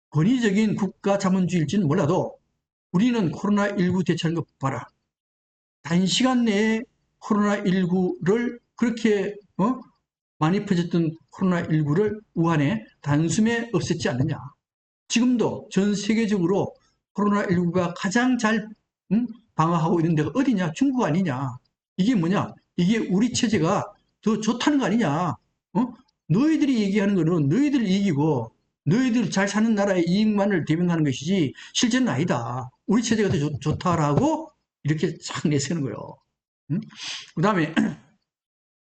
권위적인 국가 자본주의일지는 몰라도 우리는 코로나19 대처하는 거 봐라. 단시간 내에 코로나19를 그렇게 많이 퍼졌던 코로나19를 우한에 단숨에 없앴지 않느냐. 지금도 전 세계적으로 코로나19가 가장 잘 방어하고 있는 데가 어디냐? 중국 아니냐? 이게 뭐냐? 이게 우리 체제가 더 좋다는 거 아니냐? 너희들이 얘기하는 거는 너희들 이익이고 너희들 잘 사는 나라의 이익만을 대변하는 것이지 실제는 아니다. 우리 체제가 더 좋다라고 이렇게 쫙 내세우는 거예요. 그 다음에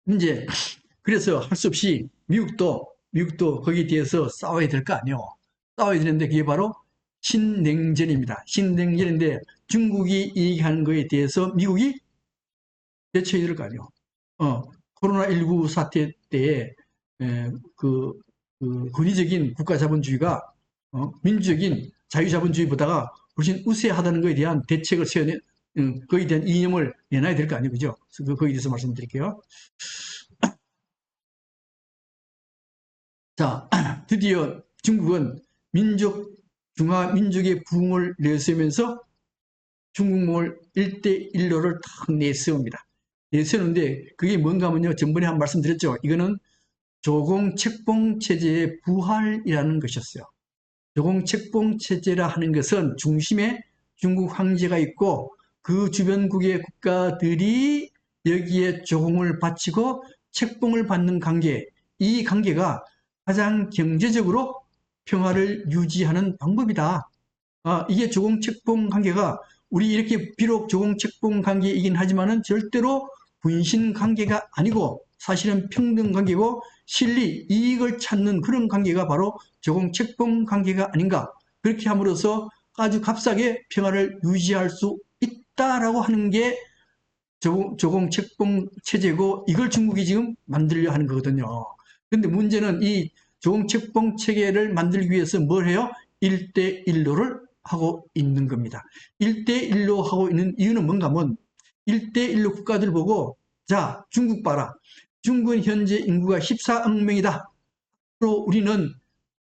이제 그래서 할 수 없이 미국도 거기에 대해서 싸워야 될 거 아니에요. 싸워야 되는데 그게 바로 신냉전입니다. 신냉전인데 중국이 얘기하는 거에 대해서 미국이 대처해야 될 거 아니에요. 코로나19 사태 때에 그 권위적인 국가자본주의가 민주적인 자유자본주의보다가 훨씬 우세하다는 것에 대한 대책을 세워내 거기에 대한 이념을 내놔야 될 거 아니에요. 그죠? 그래서 거기에 대해서 말씀드릴게요. 자, 드디어 중국은 중화민족의 부흥을 내세우면서 중국몽을 1대1로를 탁 내세웁니다. 내세우는데 그게 뭔가 하면요. 전번에 한 말씀드렸죠. 이거는 조공책봉 체제의 부활이라는 것이었어요. 조공책봉 체제라 하는 것은 중심에 중국 황제가 있고 그 주변국의 국가들이 여기에 조공을 바치고 책봉을 받는 관계, 이 관계가 가장 경제적으로 평화를 유지하는 방법이다. 이게 조공책봉 관계가 우리 이렇게 비록 조공책봉 관계이긴 하지만은 절대로 분신 관계가 아니고 사실은 평등 관계고 실리, 이익을 찾는 그런 관계가 바로 조공책봉 관계가 아닌가. 그렇게 함으로써 아주 값싸게 평화를 유지할 수 있다라고 하는 게 조공책봉 체제고 이걸 중국이 지금 만들려 하는 거거든요. 그런데 문제는 이 조공책봉 체계를 만들기 위해서 뭘 해요? 1대1로를 하고 있는 겁니다. 1대1로 하고 있는 이유는 뭔가 하면 1대1로 국가들 보고 자, 중국 봐라. 중국은 현재 인구가 14억 명이다. 앞으로 우리는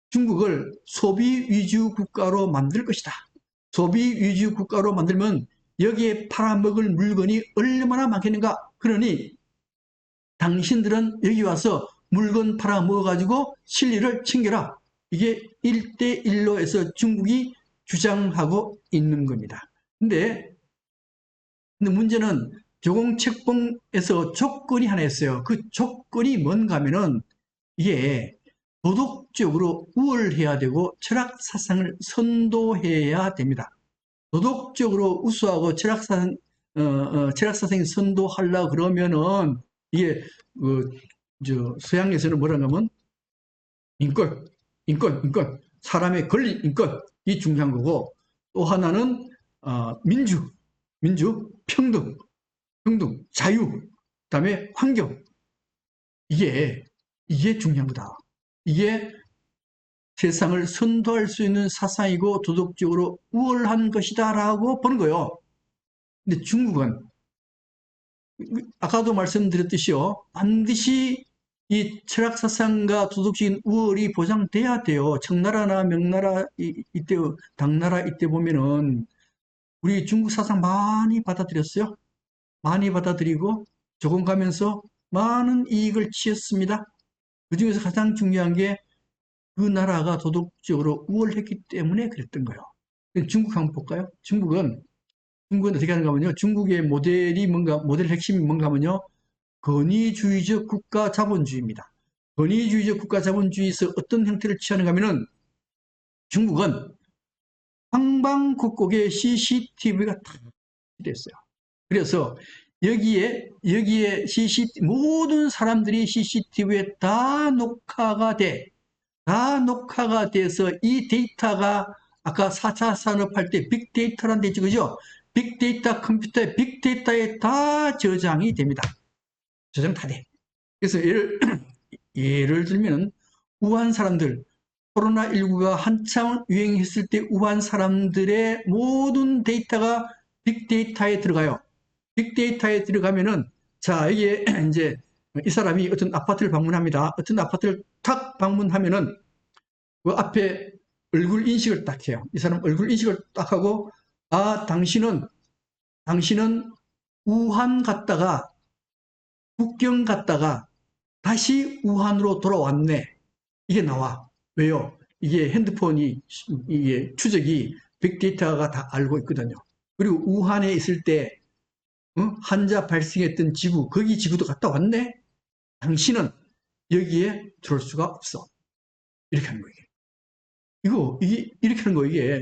중국을 소비 위주 국가로 만들 것이다. 소비 위주 국가로 만들면 여기에 팔아먹을 물건이 얼마나 많겠는가. 그러니 당신들은 여기 와서 물건 팔아먹어가지고 실리를 챙겨라. 이게 1대1로 해서 중국이 주장하고 있는 겁니다. 근데 문제는 조공책봉에서 조건이 하나 있어요. 그 조건이 뭔가 하면은 이게 도덕적으로 우월해야 되고 철학 사상을 선도해야 됩니다. 도덕적으로 우수하고 철학 사상이 선도하려 그러면은 이게 서양에서는 뭐라 하면 인권, 인권, 사람의 권리, 인권 이 중요한 거고 또 하나는 민주, 평등, 자유, 그다음에 환경 이게 중요한 거다. 이게 세상을 선도할 수 있는 사상이고 도덕적으로 우월한 것이다라고 보는 거예요. 근데 중국은 아까도 말씀드렸듯이요. 반드시 이 철학 사상과 도덕적인 우월이 보장돼야 돼요. 청나라나 명나라 이때 당나라 이때 보면은 우리 중국 사상 많이 받아들였어요. 많이 받아들이고 조금 가면서 많은 이익을 취했습니다. 그중에서 가장 중요한 게 그 나라가 도덕적으로 우월했기 때문에 그랬던 거예요. 중국 한번 볼까요? 중국은 어떻게 하는가 하면요. 중국의 모델 핵심이 뭔가 하면요. 권위주의적 국가 자본주의입니다. 권위주의적 국가 자본주의에서 어떤 형태를 취하는가 하면은 중국은 방방곡곡에 CCTV가 다 됐어요. 그래서 여기에 모든 사람들이 CCTV에 다 녹화가 돼서 이 데이터가 아까 4차 산업할 때 빅데이터라는 데 있죠. 그죠? 빅데이터 컴퓨터에 빅데이터에 다 저장이 됩니다. 저장 다 돼. 그래서 예를 들면 우한 사람들 코로나19가 한참 유행했을 때 우한 사람들의 모든 데이터가 빅데이터에 들어가요. 빅데이터에 들어가면은 자 이게 이제 이 사람이 어떤 아파트를 방문합니다. 어떤 아파트를 탁 방문하면은 그 앞에 얼굴 인식을 딱 해요. 이 사람 얼굴 인식을 딱 하고 당신은 우한 갔다가 북경 갔다가 다시 우한으로 돌아왔네. 이게 나와. 왜요? 이게 핸드폰이 이게 추적이 빅데이터가 다 알고 있거든요. 그리고 우한에 있을 때 환자 발생했던 지구, 거기 지구도 갔다 왔네? 당신은 여기에 들어올 수가 없어. 이렇게 하는 거예요. 이게 이렇게 하는 거예요.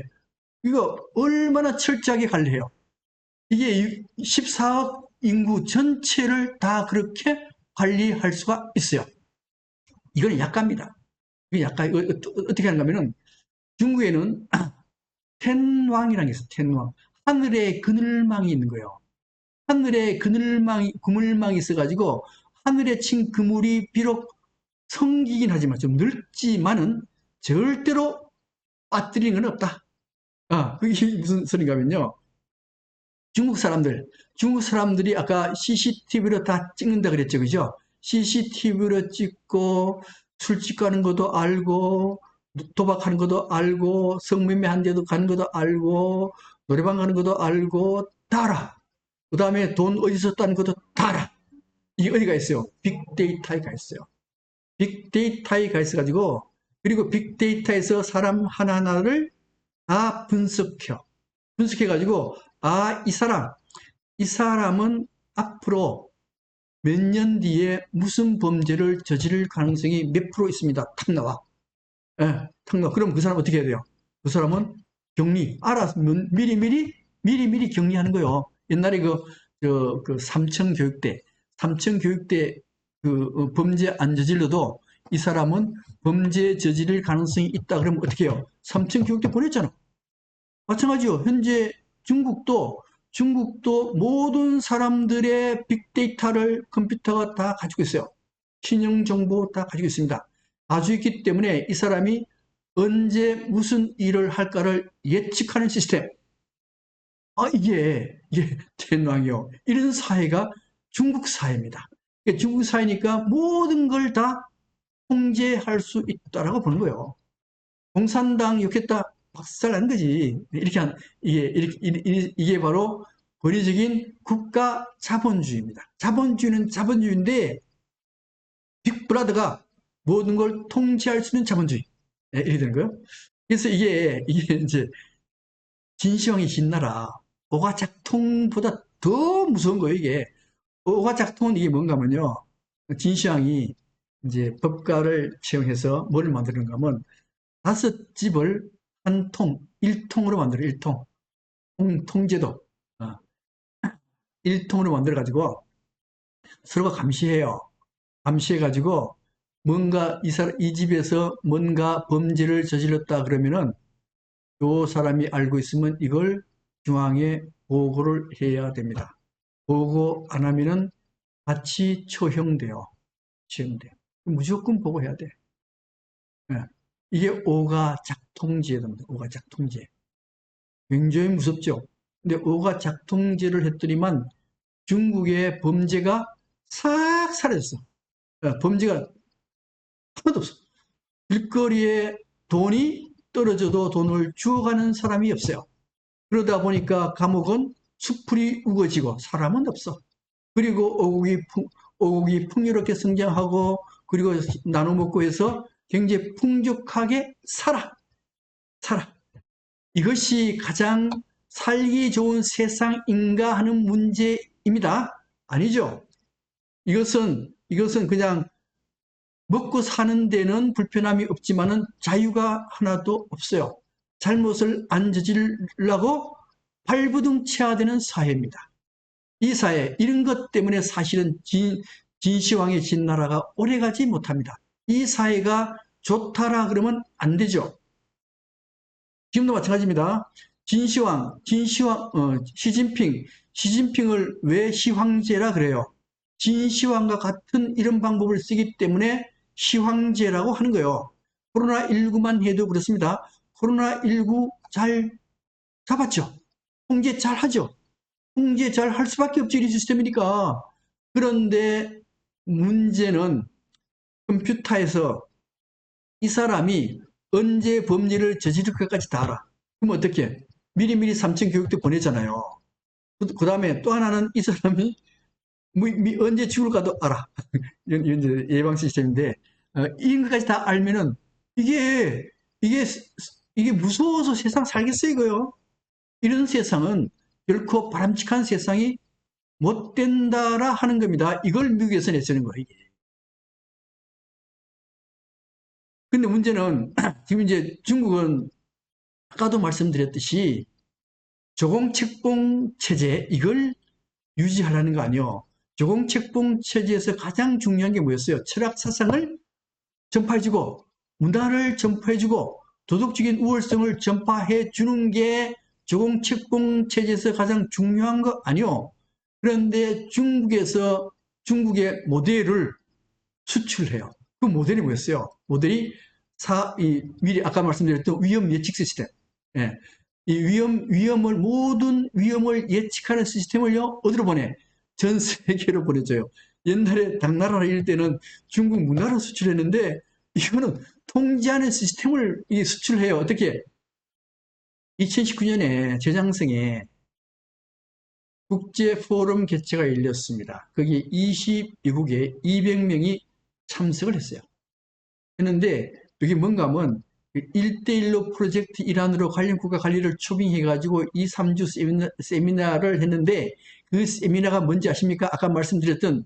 이거 얼마나 철저하게 관리해요. 이게 14억 인구 전체를 다 그렇게 관리할 수가 있어요. 이건 약갑니다. 이게 약간 어떻게 하는가 하면은 중국에는 텐왕이라는 게 있어요. 텐왕. 하늘에 그늘망이 있는 거예요. 하늘에 그물망이 있어가지고 하늘에 친 그물이 비록 성기긴 하지만 좀 넓지만은 절대로 빠뜨리는 건 없다. 그게 무슨 소리인가 하면요. 중국 사람들이 아까 CCTV로 다 찍는다 그랬죠. 그죠? CCTV로 찍고 술집 가는 것도 알고 도박하는 것도 알고 성매매 한 데도 가는 것도 알고 노래방 가는 것도 알고 다 알아. 그 다음에 돈 어디서 썼다는 것도 다 알아. 이게 어디가 있어요? 빅데이터에 가 있어요. 빅데이터에 있어가지고, 그리고 빅데이터에서 사람 하나하나를 다 분석해가지고, 아, 이 사람은 앞으로 몇 년 뒤에 무슨 범죄를 저지를 가능성이 몇 프로 있습니다. 탁 나와. 예, 탁 나와. 그럼 그 사람 어떻게 해야 돼요? 그 사람은 격리, 알아서 미리 격리하는 거예요. 옛날에 그 삼청교육대 범죄 안 저질러도 이 사람은 범죄 저지를 가능성이 있다 그러면 어떻게 해요? 삼청교육대 보냈잖아. 마찬가지요. 현재 중국도 모든 사람들의 빅데이터를 컴퓨터가 다 가지고 있어요. 신용 정보 다 가지고 있습니다. 가지고 있기 때문에 이 사람이 언제 무슨 일을 할까를 예측하는 시스템. 아, 이게 대왕이요. 이런 사회가 중국 사회입니다. 중국 사회니까 모든 걸 다 통제할 수 있다라고 보는 거예요. 공산당 욕했다 박살난 거지. 이게 바로 권위적인 국가 자본주의입니다. 자본주의는 자본주의인데 빅브라더가 모든 걸 통제할 수 있는 자본주의. 네, 이렇게 되는 거예요. 그래서 이게 이제 진시황이 신나라 오가작통보다 더 무서운 거예요, 이게. 오가작통은 이게 뭔가면요. 진시황이 이제 법가를 채용해서 뭘 만드는가 하면 5집을 한 통, 1통으로 만들어요, 1통. 통제도. 1통으로 만들어가지고 서로가 감시해요. 감시해가지고 뭔가 이 집에서 뭔가 범죄를 저질렀다 그러면은 요 사람이 알고 있으면 이걸 중앙에 보고를 해야 됩니다. 보고 안 하면은 같이 처형돼요. 처형돼요. 무조건 보고해야 돼. 예. 이게 오가작통제입니다. 오가작통제. 굉장히 무섭죠. 근데 오가작통제를 했더니만 중국의 범죄가 싹 사라졌어. 범죄가 하나도 없어. 길거리에 돈이 떨어져도 돈을 주워가는 사람이 없어요. 그러다 보니까 감옥은 수풀이 우거지고 사람은 없어. 그리고 어국이 풍요롭게 성장하고 그리고 나눠 먹고 해서 굉장히 풍족하게 살아. 이것이 가장 살기 좋은 세상인가 하는 문제입니다. 아니죠. 이것은 그냥 먹고 사는 데는 불편함이 없지만은 자유가 하나도 없어요. 잘못을 안 저지르려고 발부둥쳐야 되는 사회입니다. 이 사회, 이런 것 때문에 사실은 진시황의 진나라가 오래가지 못합니다. 이 사회가 좋다라 그러면 안 되죠. 지금도 마찬가지입니다. 시진핑을 왜 시황제라 그래요? 진시황과 같은 이런 방법을 쓰기 때문에 시황제라고 하는 거예요. 코로나19만 해도 그렇습니다. 코로나19 잘 잡았죠? 통제 잘 하죠? 통제 잘 할 수밖에 없지, 이 시스템이니까. 그런데 문제는 컴퓨터에서 이 사람이 언제 법리를 저지를 것까지 다 알아. 그럼 어떻게? 미리미리 3층 교육도 보내잖아요. 그 다음에 또 하나는 이 사람이 언제 죽을까도 알아. 이런 이제 예방 시스템인데, 이런 것까지 다 알면은 이게, 이게, 이게 무서워서 세상 살겠어요, 이거요. 이런 세상은 결코 바람직한 세상이 못 된다라 하는 겁니다. 이걸 미국에서 내쓰는 거예요, 이게. 근데 문제는 지금 이제 중국은 아까도 말씀드렸듯이 조공책봉 체제 이걸 유지하라는 거 아니에요. 조공책봉 체제에서 가장 중요한 게 뭐였어요? 철학 사상을 전파해주고 문화를 전파해주고 도덕적인 우월성을 전파해 주는 게 조공책봉 체제에서 가장 중요한 거 아니에요. 그런데 중국의 모델을 수출해요. 그 모델이 뭐였어요? 모델이 미리 아까 말씀드렸던 위험 예측 시스템. 예. 이 모든 위험을 예측하는 시스템을요, 어디로 보내? 전 세계로 보내줘요. 옛날에 당나라 이럴 때는 중국 문화를 수출했는데, 이거는 통제하는 시스템을 수출해요. 어떻게? 2019년에 제장성에 국제 포럼 개최가 열렸습니다. 거기 22국에 200명이 참석을 했어요. 했는데 이게 뭔가 하면 1대1로 프로젝트 일환으로 관련 국가 관리를 초빙해가지고 이 3주 세미나를 했는데 그 세미나가 뭔지 아십니까? 아까 말씀드렸던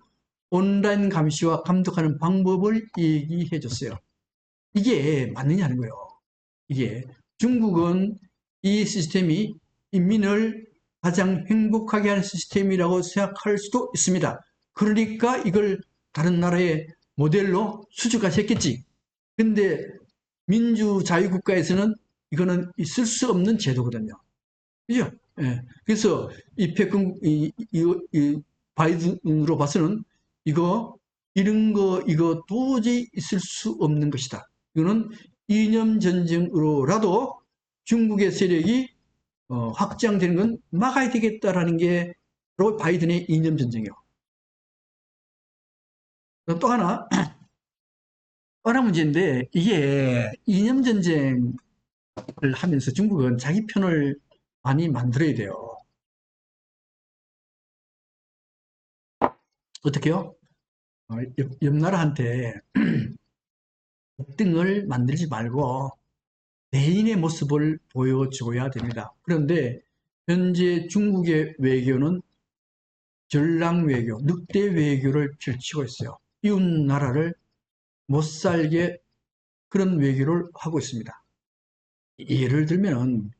온라인 감시와 감독하는 방법을 얘기해 줬어요. 이게 맞느냐는 거예요. 이게 중국은 이 시스템이 인민을 가장 행복하게 하는 시스템이라고 생각할 수도 있습니다. 그러니까 이걸 다른 나라의 모델로 수주가했겠지. 근데 민주자유국가에서는 이거는 있을 수 없는 제도거든요. 그죠? 예. 그래서 이 패권, 바이든으로 봐서는 이거 도저히 있을 수 없는 것이다. 이거는 이념 전쟁으로라도 중국의 세력이 확장되는 건 막아야 되겠다라는 게 바로 바이든의 이념 전쟁이에요. 또 하나 문제인데 이게 이념 전쟁을 하면서 중국은 자기 편을 많이 만들어야 돼요. 어떻게요? 옆 나라한테 등을 만들지 말고 대인의 모습을 보여줘야 됩니다. 그런데 현재 중국의 외교는 전랑 외교, 늑대 외교를 펼치고 있어요. 이웃 나라를 못 살게 그런 외교를 하고 있습니다. 예를 들면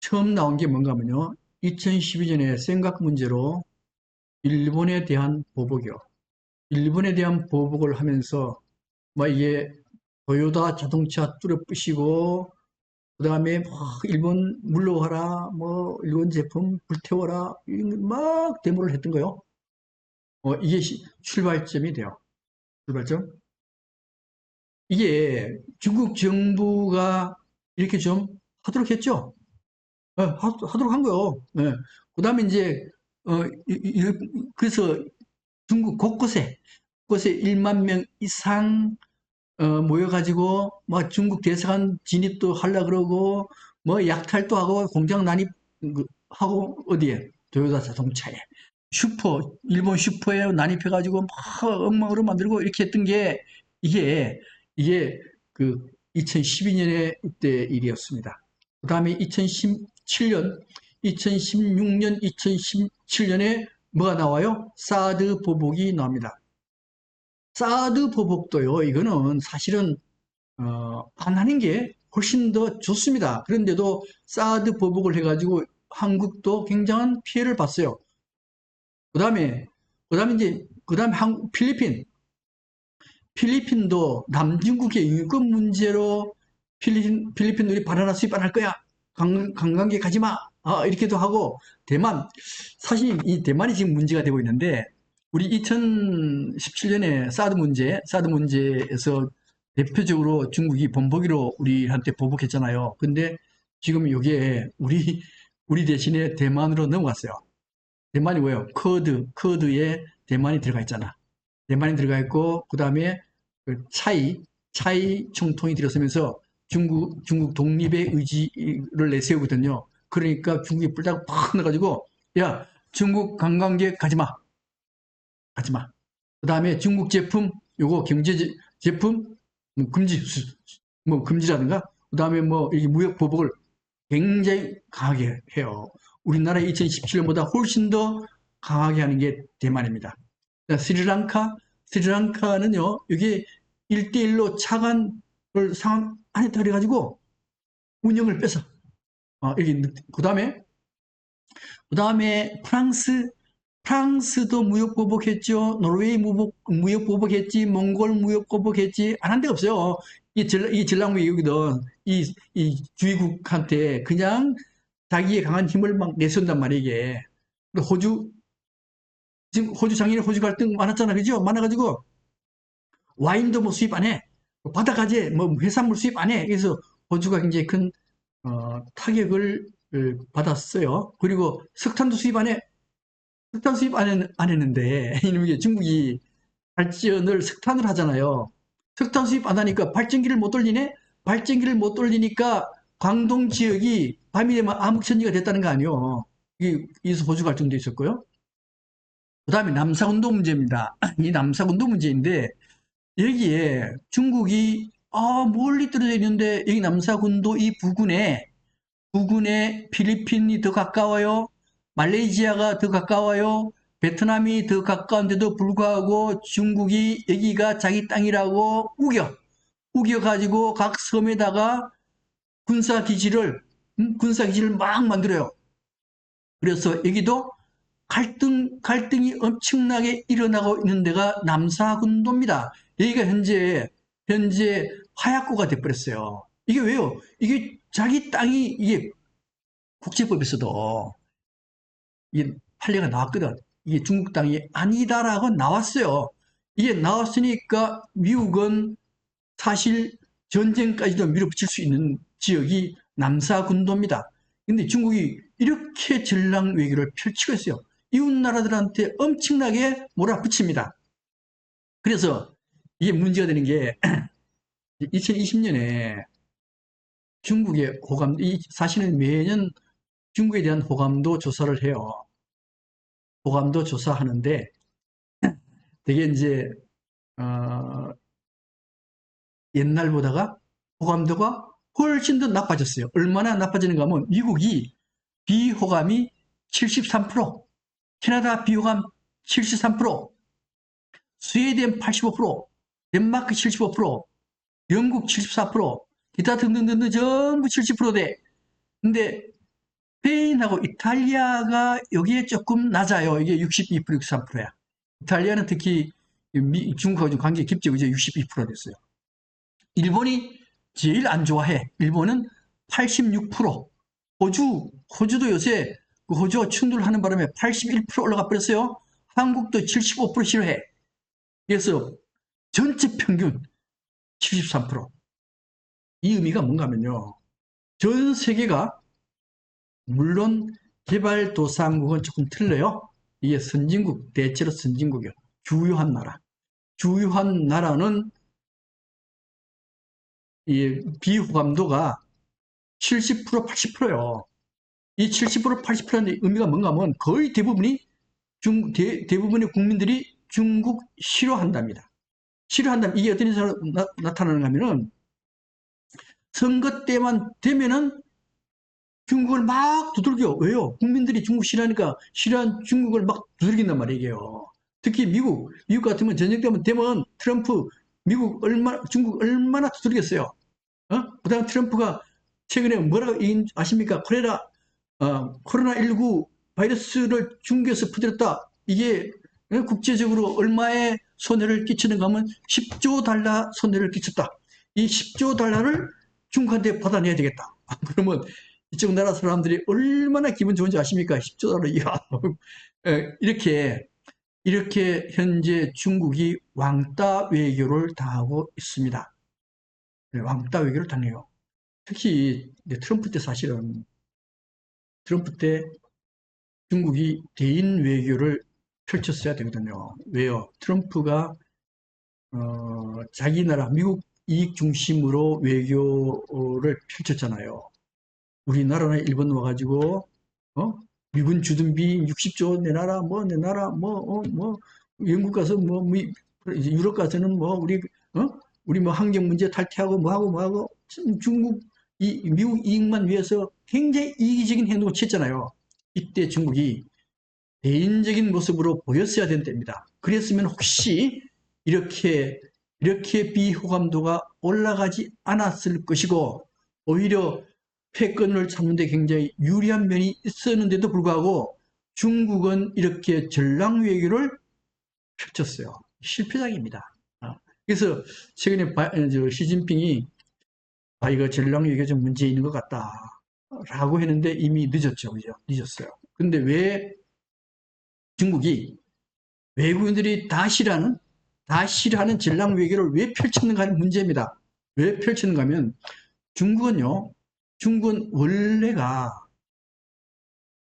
처음 나온 게 뭔가 하면요. 2012년에 생각 문제로 일본에 대한 보복이요. 일본에 대한 보복을 하면서 뭐 이게 토요타 자동차 뚫어 부시고 그다음에 막 일본 물러가라 뭐 일본 제품 불태워라 막 데모를 했던 거요. 이게 출발점이 돼요. 출발점. 이게 중국 정부가 이렇게 좀 하도록 했죠. 하도록 한 거요. 네. 그다음에 이제 그래서 중국 곳곳에 1만 명 이상 모여가지고 뭐 중국 대사관 진입도 하려 그러고 뭐 약탈도 하고 공장 난입 하고 어디에 도요타 자동차에 일본 슈퍼에 난입해가지고 막 엉망으로 만들고 이렇게 했던 게 이게 이게 그 2012년에 이때 일이었습니다. 그 다음에 2017년, 2016년, 2017년에 뭐가 나와요? 사드 보복이 나옵니다. 사드 보복도요. 이거는 사실은 안 하는 게 훨씬 더 좋습니다. 그런데도 사드 보복을 해가지고 한국도 굉장한 피해를 봤어요. 그다음에 필리핀도 남중국의 인권 문제로 필리핀들이 바나나 수입 안 할 거야. 관광객 가지 마. 이렇게도 하고 사실 이 대만이 지금 문제가 되고 있는데 우리 2017년에 사드 문제에서 대표적으로 중국이 본보기로 우리한테 보복했잖아요. 근데 지금 이게 우리 대신에 대만으로 넘어갔어요. 대만이 뭐예요? 커드에 대만이 들어가 있잖아. 대만이 들어가 있고, 그 다음에 그 차이 총통이 들어서면서 중국 독립의 의지를 내세우거든요. 그러니까 중국이 뿔딱 팍 넣어가지고, 야, 중국 관광객 가지 마. 가지 마. 그 다음에 중국 제품, 요거 경제 제품, 뭐 금지라든가, 그 다음에 뭐, 이 무역 보복을 굉장히 강하게 해요. 우리나라 2017년보다 훨씬 더 강하게 하는 게 대만입니다. 스리랑카는요, 이게 1대1로 차관을 상황 안에 따라가지고 운영을 뺏어. 그 다음에 프랑스도 무역 보복했죠. 노르웨이 무역 보복했지. 몽골 무역 보복했지. 안 한 데가 없어요. 이 전략무역이거든. 이 주의국한테 그냥 자기의 강한 힘을 막 내세운단 말이에요, 이게. 지금 호주 갈등 많았잖아. 그죠? 많아가지고 와인도 뭐 수입 안 해. 바다가재 뭐 해산물 수입 안 해. 그래서 호주가 굉장히 큰 타격을 받았어요. 그리고 석탄도 수입 안 해. 석탄 수입 안 했는데 이놈이 중국이 발전을 석탄을 하잖아요. 석탄 수입 안 하니까 발전기를 못 돌리네? 발전기를 못 돌리니까 광동 지역이 밤이 되면 암흑천지가 됐다는 거 아니에요. 이게 호주 갈등도 있었고요. 그 다음에 남사운동 문제입니다. 이 남사운동 문제인데 여기에 중국이 멀리 떨어져 있는데 여기 남사군도 이 부근에 필리핀이 더 가까워요. 말레이시아가 더 가까워요. 베트남이 더 가까운데도 불구하고 중국이 여기가 자기 땅이라고 우겨가지고 각 섬에다가 군사기지를 막 만들어요. 그래서 여기도 갈등이 엄청나게 일어나고 있는 데가 남사군도입니다. 여기가 현재 화약고가 돼버렸어요. 이게 왜요? 이게 자기 땅이 이게 국제법에서도 이게 판례가 나왔거든. 이게 중국 땅이 아니다라고 나왔어요. 이게 나왔으니까 미국은 사실 전쟁까지도 밀어붙일 수 있는 지역이 남사군도입니다. 근데 중국이 이렇게 전랑 외교를 펼치고 있어요. 이웃 나라들한테 엄청나게 몰아붙입니다. 그래서 이게 문제가 되는 게 2020년에 중국의 호감, 사실은 매년 중국에 대한 호감도 조사를 해요. 호감도 조사하는데 되게 이제 옛날보다가 호감도가 훨씬 더 나빠졌어요. 얼마나 나빠지는가 하면 미국이 비호감이 73%, 캐나다 비호감 73%, 스웨덴 85%, 덴마크 75%, 영국 74%, 기타 등등등등 전부 70%대. 근데 스페인하고 이탈리아가 여기에 조금 낮아요. 이게 62%, 63%야. 이탈리아는 특히 중국하고 좀 관계 깊죠. 이제 62% 됐어요. 일본이 제일 안 좋아해. 일본은 86%. 호주도 요새 호주와 충돌하는 바람에 81% 올라가 버렸어요. 한국도 75% 싫어해. 그래서 전체 평균 73%. 이 의미가 뭔가 하면요. 전 세계가 물론 개발도상국은 조금 틀려요. 이게 선진국, 대체로 선진국이요. 주요한 나라. 주요한 나라는 이 비호감도가 70%, 80%요. 이 70%, 80%의 의미가 뭔가 하면 거의 대부분의 국민들이 중국 싫어한답니다. 싫어한다면 이게 어떤 현상으로 나타나는가 하면은 선거 때만 되면은 중국을 막 두들겨. 왜요? 국민들이 중국 싫어하니까 싫어한 중국을 막 두들긴단 말이에요. 특히 미국 같으면 전쟁 때만 되면 트럼프, 중국 얼마나 두들겼어요. 그다음 트럼프가 최근에 뭐라고 아십니까? 코로나19 바이러스를 중국에서 퍼뜨렸다. 이게 국제적으로 얼마의 손해를 끼치는가 하면 10조 달러 손해를 끼쳤다. 이 10조 달러를 중국한테 받아내야 되겠다. 그러면 이쪽 나라 사람들이 얼마나 기분 좋은지 아십니까? 10조 달러 이하. 이렇게 현재 중국이 왕따 외교를 당하고 있습니다. 왕따 외교를 당해요. 특히 트럼프 때 사실은 트럼프 때 중국이 대인 외교를 펼쳤어야 되거든요. 왜요? 트럼프가 자기 나라 미국 이익 중심으로 외교를 펼쳤잖아요. 우리나라나 일본 와가지고 미군 주둔비 60조 내놔라 뭐 영국 가서 유럽 가서는 우리 환경 문제 탈퇴하고 뭐하고 중국 미국 이익만 위해서 굉장히 이기적인 행동을 취했잖아요. 이때 중국이 대인적인 모습으로 보였어야 된 때입니다. 그랬으면 혹시 이렇게 비호감도가 올라가지 않았을 것이고 오히려 패권을 잡는 데 굉장히 유리한 면이 있었는데도 불구하고 중국은 이렇게 전랑 외교를 펼쳤어요. 실패작입니다. 그래서 최근에 시진핑이 이거 전랑 외교 좀 문제 있는 것 같다 라고 했는데 이미 늦었죠. 그죠? 늦었어요. 근데 왜 중국이 외국인들이 다 싫어하는 전랑 외교를 왜 펼쳤는가 하는 문제입니다. 왜 펼쳤는가 하면 중국은 원래가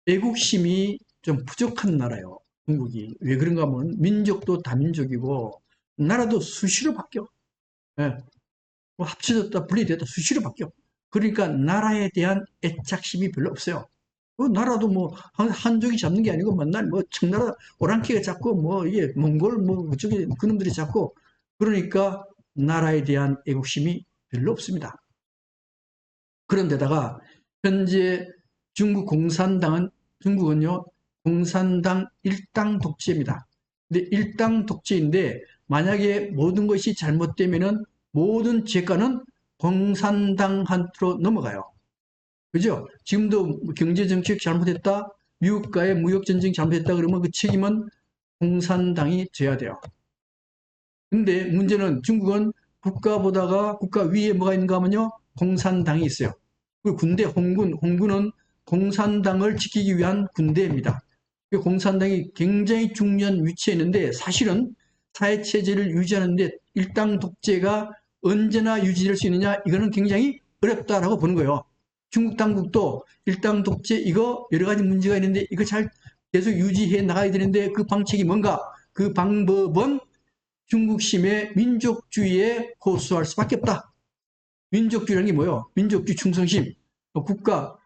애국심이 좀 부족한 나라예요. 중국이. 왜 그런가 하면 민족도 다민족이고 나라도 수시로 바뀌어. 예. 뭐 합쳐졌다 분리됐다 수시로 바뀌어. 그러니까 나라에 대한 애착심이 별로 없어요. 나라도 뭐 한족이 잡는 게 아니고 맨날 뭐 청나라 오랑캐가 잡고 뭐 이게 몽골 뭐 그쪽에 그놈들이 잡고 그러니까 나라에 대한 애국심이 별로 없습니다. 그런데다가 현재 중국은요, 공산당 일당 독재입니다. 근데 일당 독재인데 만약에 모든 것이 잘못되면은 모든 죄가는 공산당한테로 넘어가요. 그죠? 지금도 경제정책 잘못했다, 미국과의 무역전쟁 잘못했다 그러면 그 책임은 공산당이 져야 돼요. 근데 문제는 중국은 국가 위에 뭐가 있는가 하면요, 공산당이 있어요. 그 군대, 홍군은 공산당을 지키기 위한 군대입니다. 그 공산당이 굉장히 중요한 위치에 있는데 사실은 사회체제를 유지하는데 일당 독재가 언제나 유지될 수 있느냐, 이거는 굉장히 어렵다라고 보는 거예요. 중국 당국도 일당 독재 이거 여러 가지 문제가 있는데 이거 잘 계속 유지해 나가야 되는데 그 방책이 뭔가? 그 방법은 중국심의 민족주의에 호소할 수밖에 없다. 민족주의라는 게 뭐예요? 민족주의 충성심.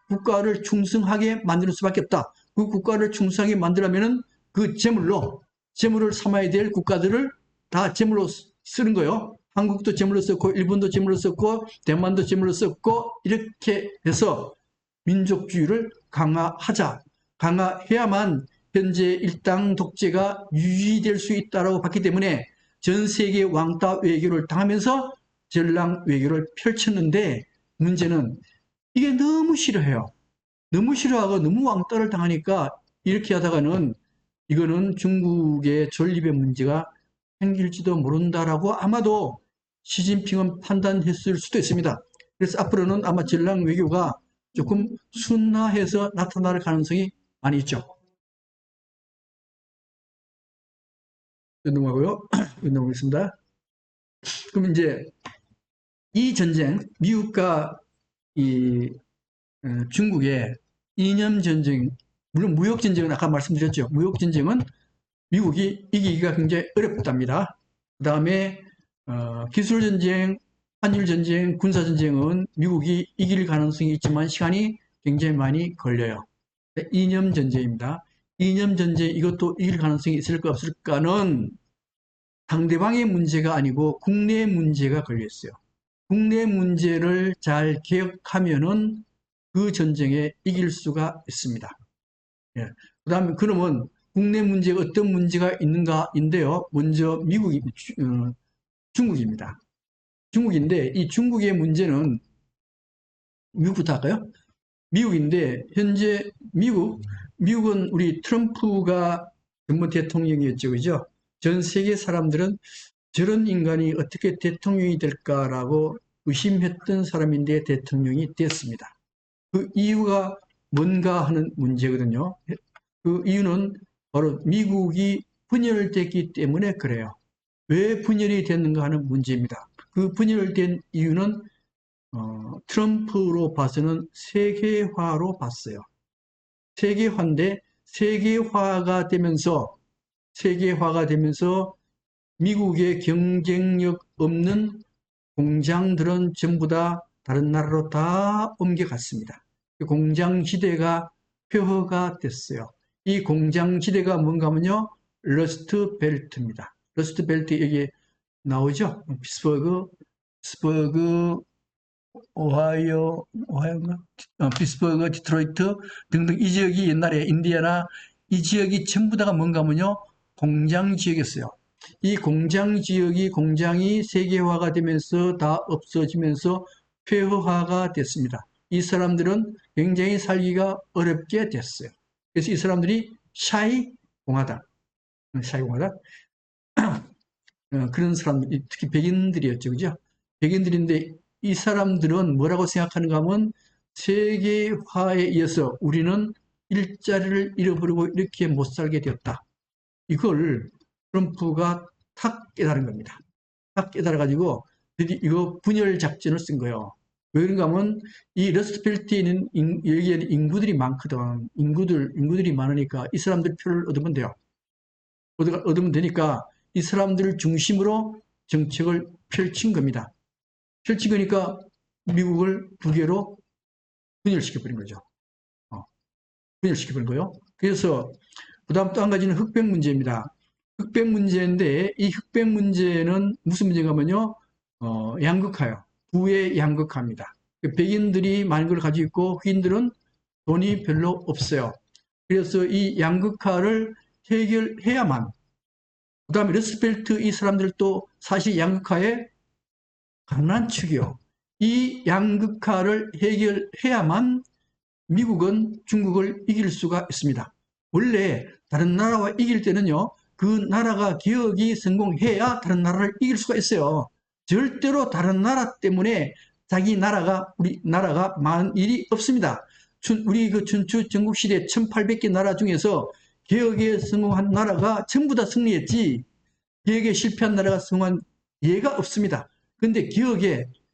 국가를 충성하게 만드는 수밖에 없다. 그 국가를 충성하게 만들려면 그 재물을 삼아야 될 국가들을 다 재물로 쓰는 거예요. 한국도 재물로 썼고, 일본도 재물로 썼고, 대만도 재물로 썼고, 이렇게 해서 민족주의를 강화하자. 강화해야만 현재 일당 독재가 유지될 수 있다고 봤기 때문에 전 세계 왕따 외교를 당하면서 전랑 외교를 펼쳤는데 문제는 이게 너무 싫어해요. 너무 싫어하고 너무 왕따를 당하니까 이렇게 하다가는 이거는 중국의 존립의 문제가 생길지도 모른다라고 아마도 시진핑은 판단했을 수도 있습니다. 그래서 앞으로는 아마 전랑 외교가 조금 순화해서 나타날 가능성이 많이 있죠. 넘어가고요. 넘어가겠습니다. 그럼 이제 이 전쟁, 미국과 이 중국의 이념 전쟁, 물론 무역 전쟁은 아까 말씀드렸죠. 무역 전쟁은 미국이 이기기가 굉장히 어렵답니다. 그 다음에 기술 전쟁, 한일 전쟁, 군사 전쟁은 미국이 이길 가능성이 있지만 시간이 굉장히 많이 걸려요. 이념 전쟁입니다. 이념 전쟁 이것도 이길 가능성이 있을까 없을까는 상대방의 문제가 아니고 국내 문제가 걸려 있어요. 국내 문제를 잘 개혁하면은 그 전쟁에 이길 수가 있습니다. 예. 그 다음에 그러면 국내 문제가 어떤 문제가 있는가인데요. 먼저 중국입니다. 중국인데 이 중국의 문제는 미국부터 할까요? 미국인데 현재 미국은 우리 트럼프가 전무 대통령이었죠. 그죠? 전 세계 사람들은 저런 인간이 어떻게 대통령이 될까라고 의심했던 사람인데 대통령이 됐습니다. 그 이유가 뭔가 하는 문제거든요. 그 이유는 바로 미국이 분열됐기 때문에 그래요. 왜 분열이 됐는가 하는 문제입니다. 그 분열된 이유는 트럼프로 봐서는 세계화로 봤어요. 세계화인데 세계화가 되면서 미국의 경쟁력 없는 공장들은 전부 다 다른 나라로 다 옮겨갔습니다. 공장지대가 폐허가 됐어요. 이 공장지대가 뭔가 하면요, 러스트 벨트입니다. 러스트 벨트 여기 나오죠? 피츠버그, 오하이오인가? 피츠버그, 디트로이트 등등 이 지역이 옛날에 인디애나 이 지역이 전부 다가 뭔가 하면요, 공장 지역이었어요. 이 공장이 세계화가 되면서 다 없어지면서 폐허화가 됐습니다. 이 사람들은 굉장히 살기가 어렵게 됐어요. 그래서 이 사람들이 샤이공화당, 그런 사람들, 특히 백인들이었죠. 그죠? 백인들인데 이 사람들은 뭐라고 생각하는가 하면 세계화에 의해서 우리는 일자리를 잃어버리고 이렇게 못 살게 되었다. 이걸 트럼프가 탁 깨달은 겁니다. 탁 깨달아가지고 드디어 이거 분열 작전을 쓴 거예요. 왜 그런가 하면 이 러스트벨트에는 여기에는 인구들이 많거든. 인구들이 많으니까 이 사람들 표를 얻으면 돼요. 얻으면 되니까 이 사람들을 중심으로 정책을 펼친 겁니다. 펼친 거니까 미국을 두 개로 분열시켜버린 거죠. 분열시켜버린 거예요. 그래서 그 다음 또 한 가지는 흑백 문제입니다. 흑백 문제인데 이 흑백 문제는 무슨 문제냐면요. 양극화요. 부의 양극화입니다. 백인들이 많은 걸 가지고 있고 흑인들은 돈이 별로 없어요. 그래서 이 양극화를 해결해야만, 그 다음에 러스펠트 이 사람들도 사실 양극화의 강한 축이요. 이 양극화를 해결해야만 미국은 중국을 이길 수가 있습니다. 원래 다른 나라와 이길 때는요, 그 나라가 개혁이 성공해야 다른 나라를 이길 수가 있어요. 절대로 다른 나라 때문에 자기 나라가, 우리 나라가 망한 일이 없습니다. 우리 그 춘추 전국시대 1800개 나라 중에서 개혁에 성공한 나라가 전부 다 승리했지, 개혁에 실패한 나라가 성공한 예가 없습니다. 그런데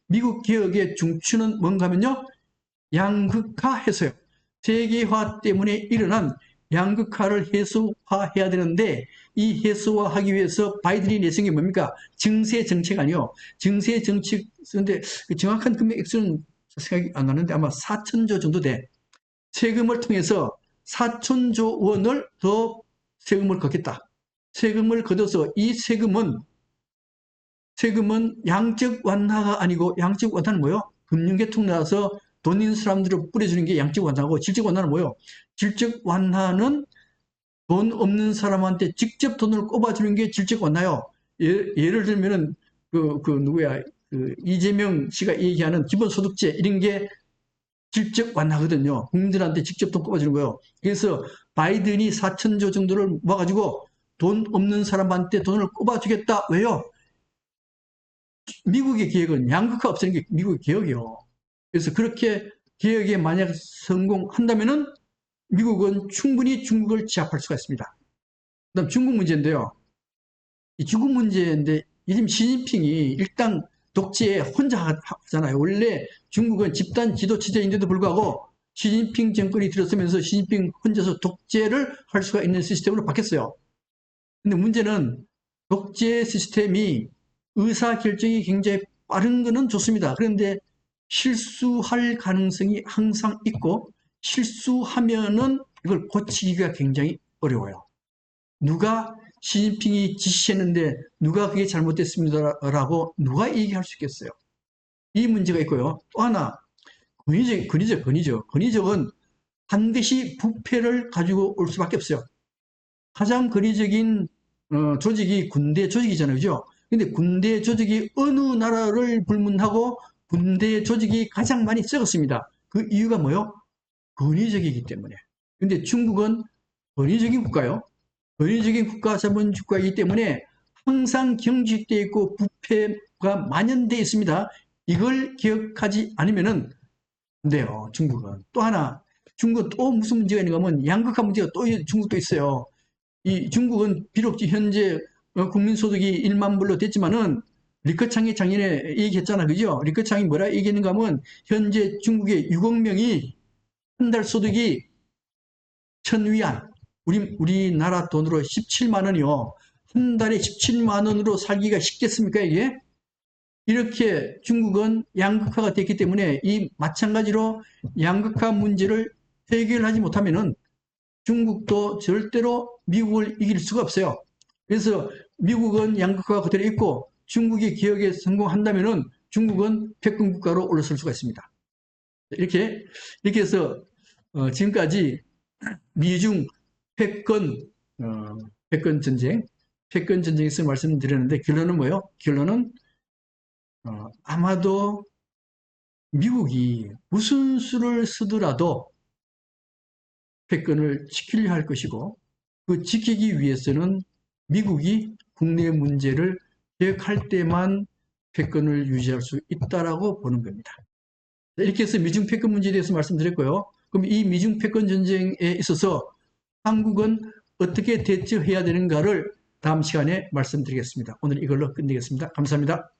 미국 개혁의 중추는 뭔가 하면요, 양극화해서요. 세계화 때문에 일어난 양극화를 해소화해야 되는데, 이 해소화하기 위해서 바이든이 내세운 게 뭡니까? 증세 정책 아니요. 증세 정책, 근데 정확한 금액 액수는 생각이 안 나는데 아마 4천조 정도 돼. 세금을 통해서 4천조 원을 더 세금을 걷겠다. 세금을 걷어서 이 세금은 양적 완화가 아니고, 양적 완화는 뭐요? 금융계통 나와서 돈 있는 사람들을 뿌려주는 게 양적 완화고, 질적 완화는 뭐요? 질적 완화는 돈 없는 사람한테 직접 돈을 꼽아주는 게 질적 완화요. 예를 들면은 누구야, 이재명 씨가 얘기하는 기본소득제 이런 게 질적 완화거든요. 국민들한테 직접 돈 꼽아주는 거예요. 그래서 바이든이 4천조 정도를 모아가지고 돈 없는 사람한테 돈을 꼽아주겠다. 왜요? 미국의 개혁은 양극화 없애는 게 미국의 개혁이요. 그래서 그렇게 개혁에 만약 성공한다면은 미국은 충분히 중국을 제압할 수가 있습니다. 그다음 중국 문제인데요. 이 중국 문제인데 지금 시진핑이 일단 독재에 혼자 하잖아요. 원래 중국은 집단 지도 체제인데도 불구하고 시진핑 정권이 들어서면서 시진핑 혼자서 독재를 할 수가 있는 시스템으로 바뀌었어요. 근데 문제는 독재 시스템이 의사결정이 굉장히 빠른 거는 좋습니다. 그런데 실수할 가능성이 항상 있고, 실수하면은 이걸 고치기가 굉장히 어려워요. 누가 시진핑이 지시했는데 누가 그게 잘못됐습니다라고 누가 얘기할 수 있겠어요? 이 문제가 있고요. 또 하나, 권위적은 반드시 부패를 가지고 올 수밖에 없어요. 가장 권위적인 조직이 군대 조직이잖아요. 그죠? 근데 군대 조직이 어느 나라를 불문하고 군대 조직이 가장 많이 썩었습니다. 그 이유가 뭐요? 권위적이기 때문에. 근데 중국은 권위적인 국가요. 권위적인 국가 자본주의이기 때문에 항상 경직되어 있고 부패가 만연되어 있습니다. 이걸 기억하지 않으면은 안 돼요. 중국은. 또 하나, 중국은 또 무슨 문제가 있는가 하면 양극화 문제가 또 중국도 있어요. 이 중국은 비록 현재 국민소득이 1만 불로 됐지만은, 리커창이 작년에 얘기했잖아. 그죠? 리커창이 뭐라 얘기했는가 하면 현재 중국의 6억 명이 한 달 소득이 1,000위안, 우리나라 돈으로 17만 원이요. 한 달에 17만 원으로 살기가 쉽겠습니까, 이게? 이렇게 중국은 양극화가 됐기 때문에 이 마찬가지로 양극화 문제를 해결하지 못하면은 중국도 절대로 미국을 이길 수가 없어요. 그래서 미국은 양극화가 그대로 있고 중국이 개혁에 성공한다면은 중국은 패권 국가로 올라설 수가 있습니다. 이렇게 해서 지금까지 미중 패권 전쟁에서 말씀드렸는데, 결론은 뭐예요? 결론은 아마도 미국이 무슨 수를 쓰더라도 패권을 지키려 할 것이고, 그 지키기 위해서는 미국이 국내 문제를 개혁할 때만 패권을 유지할 수 있다라고 보는 겁니다. 이렇게 해서 미중 패권 문제에 대해서 말씀드렸고요. 그럼 이 미중 패권 전쟁에 있어서 한국은 어떻게 대처해야 되는가를 다음 시간에 말씀드리겠습니다. 오늘 이걸로 끝내겠습니다. 감사합니다.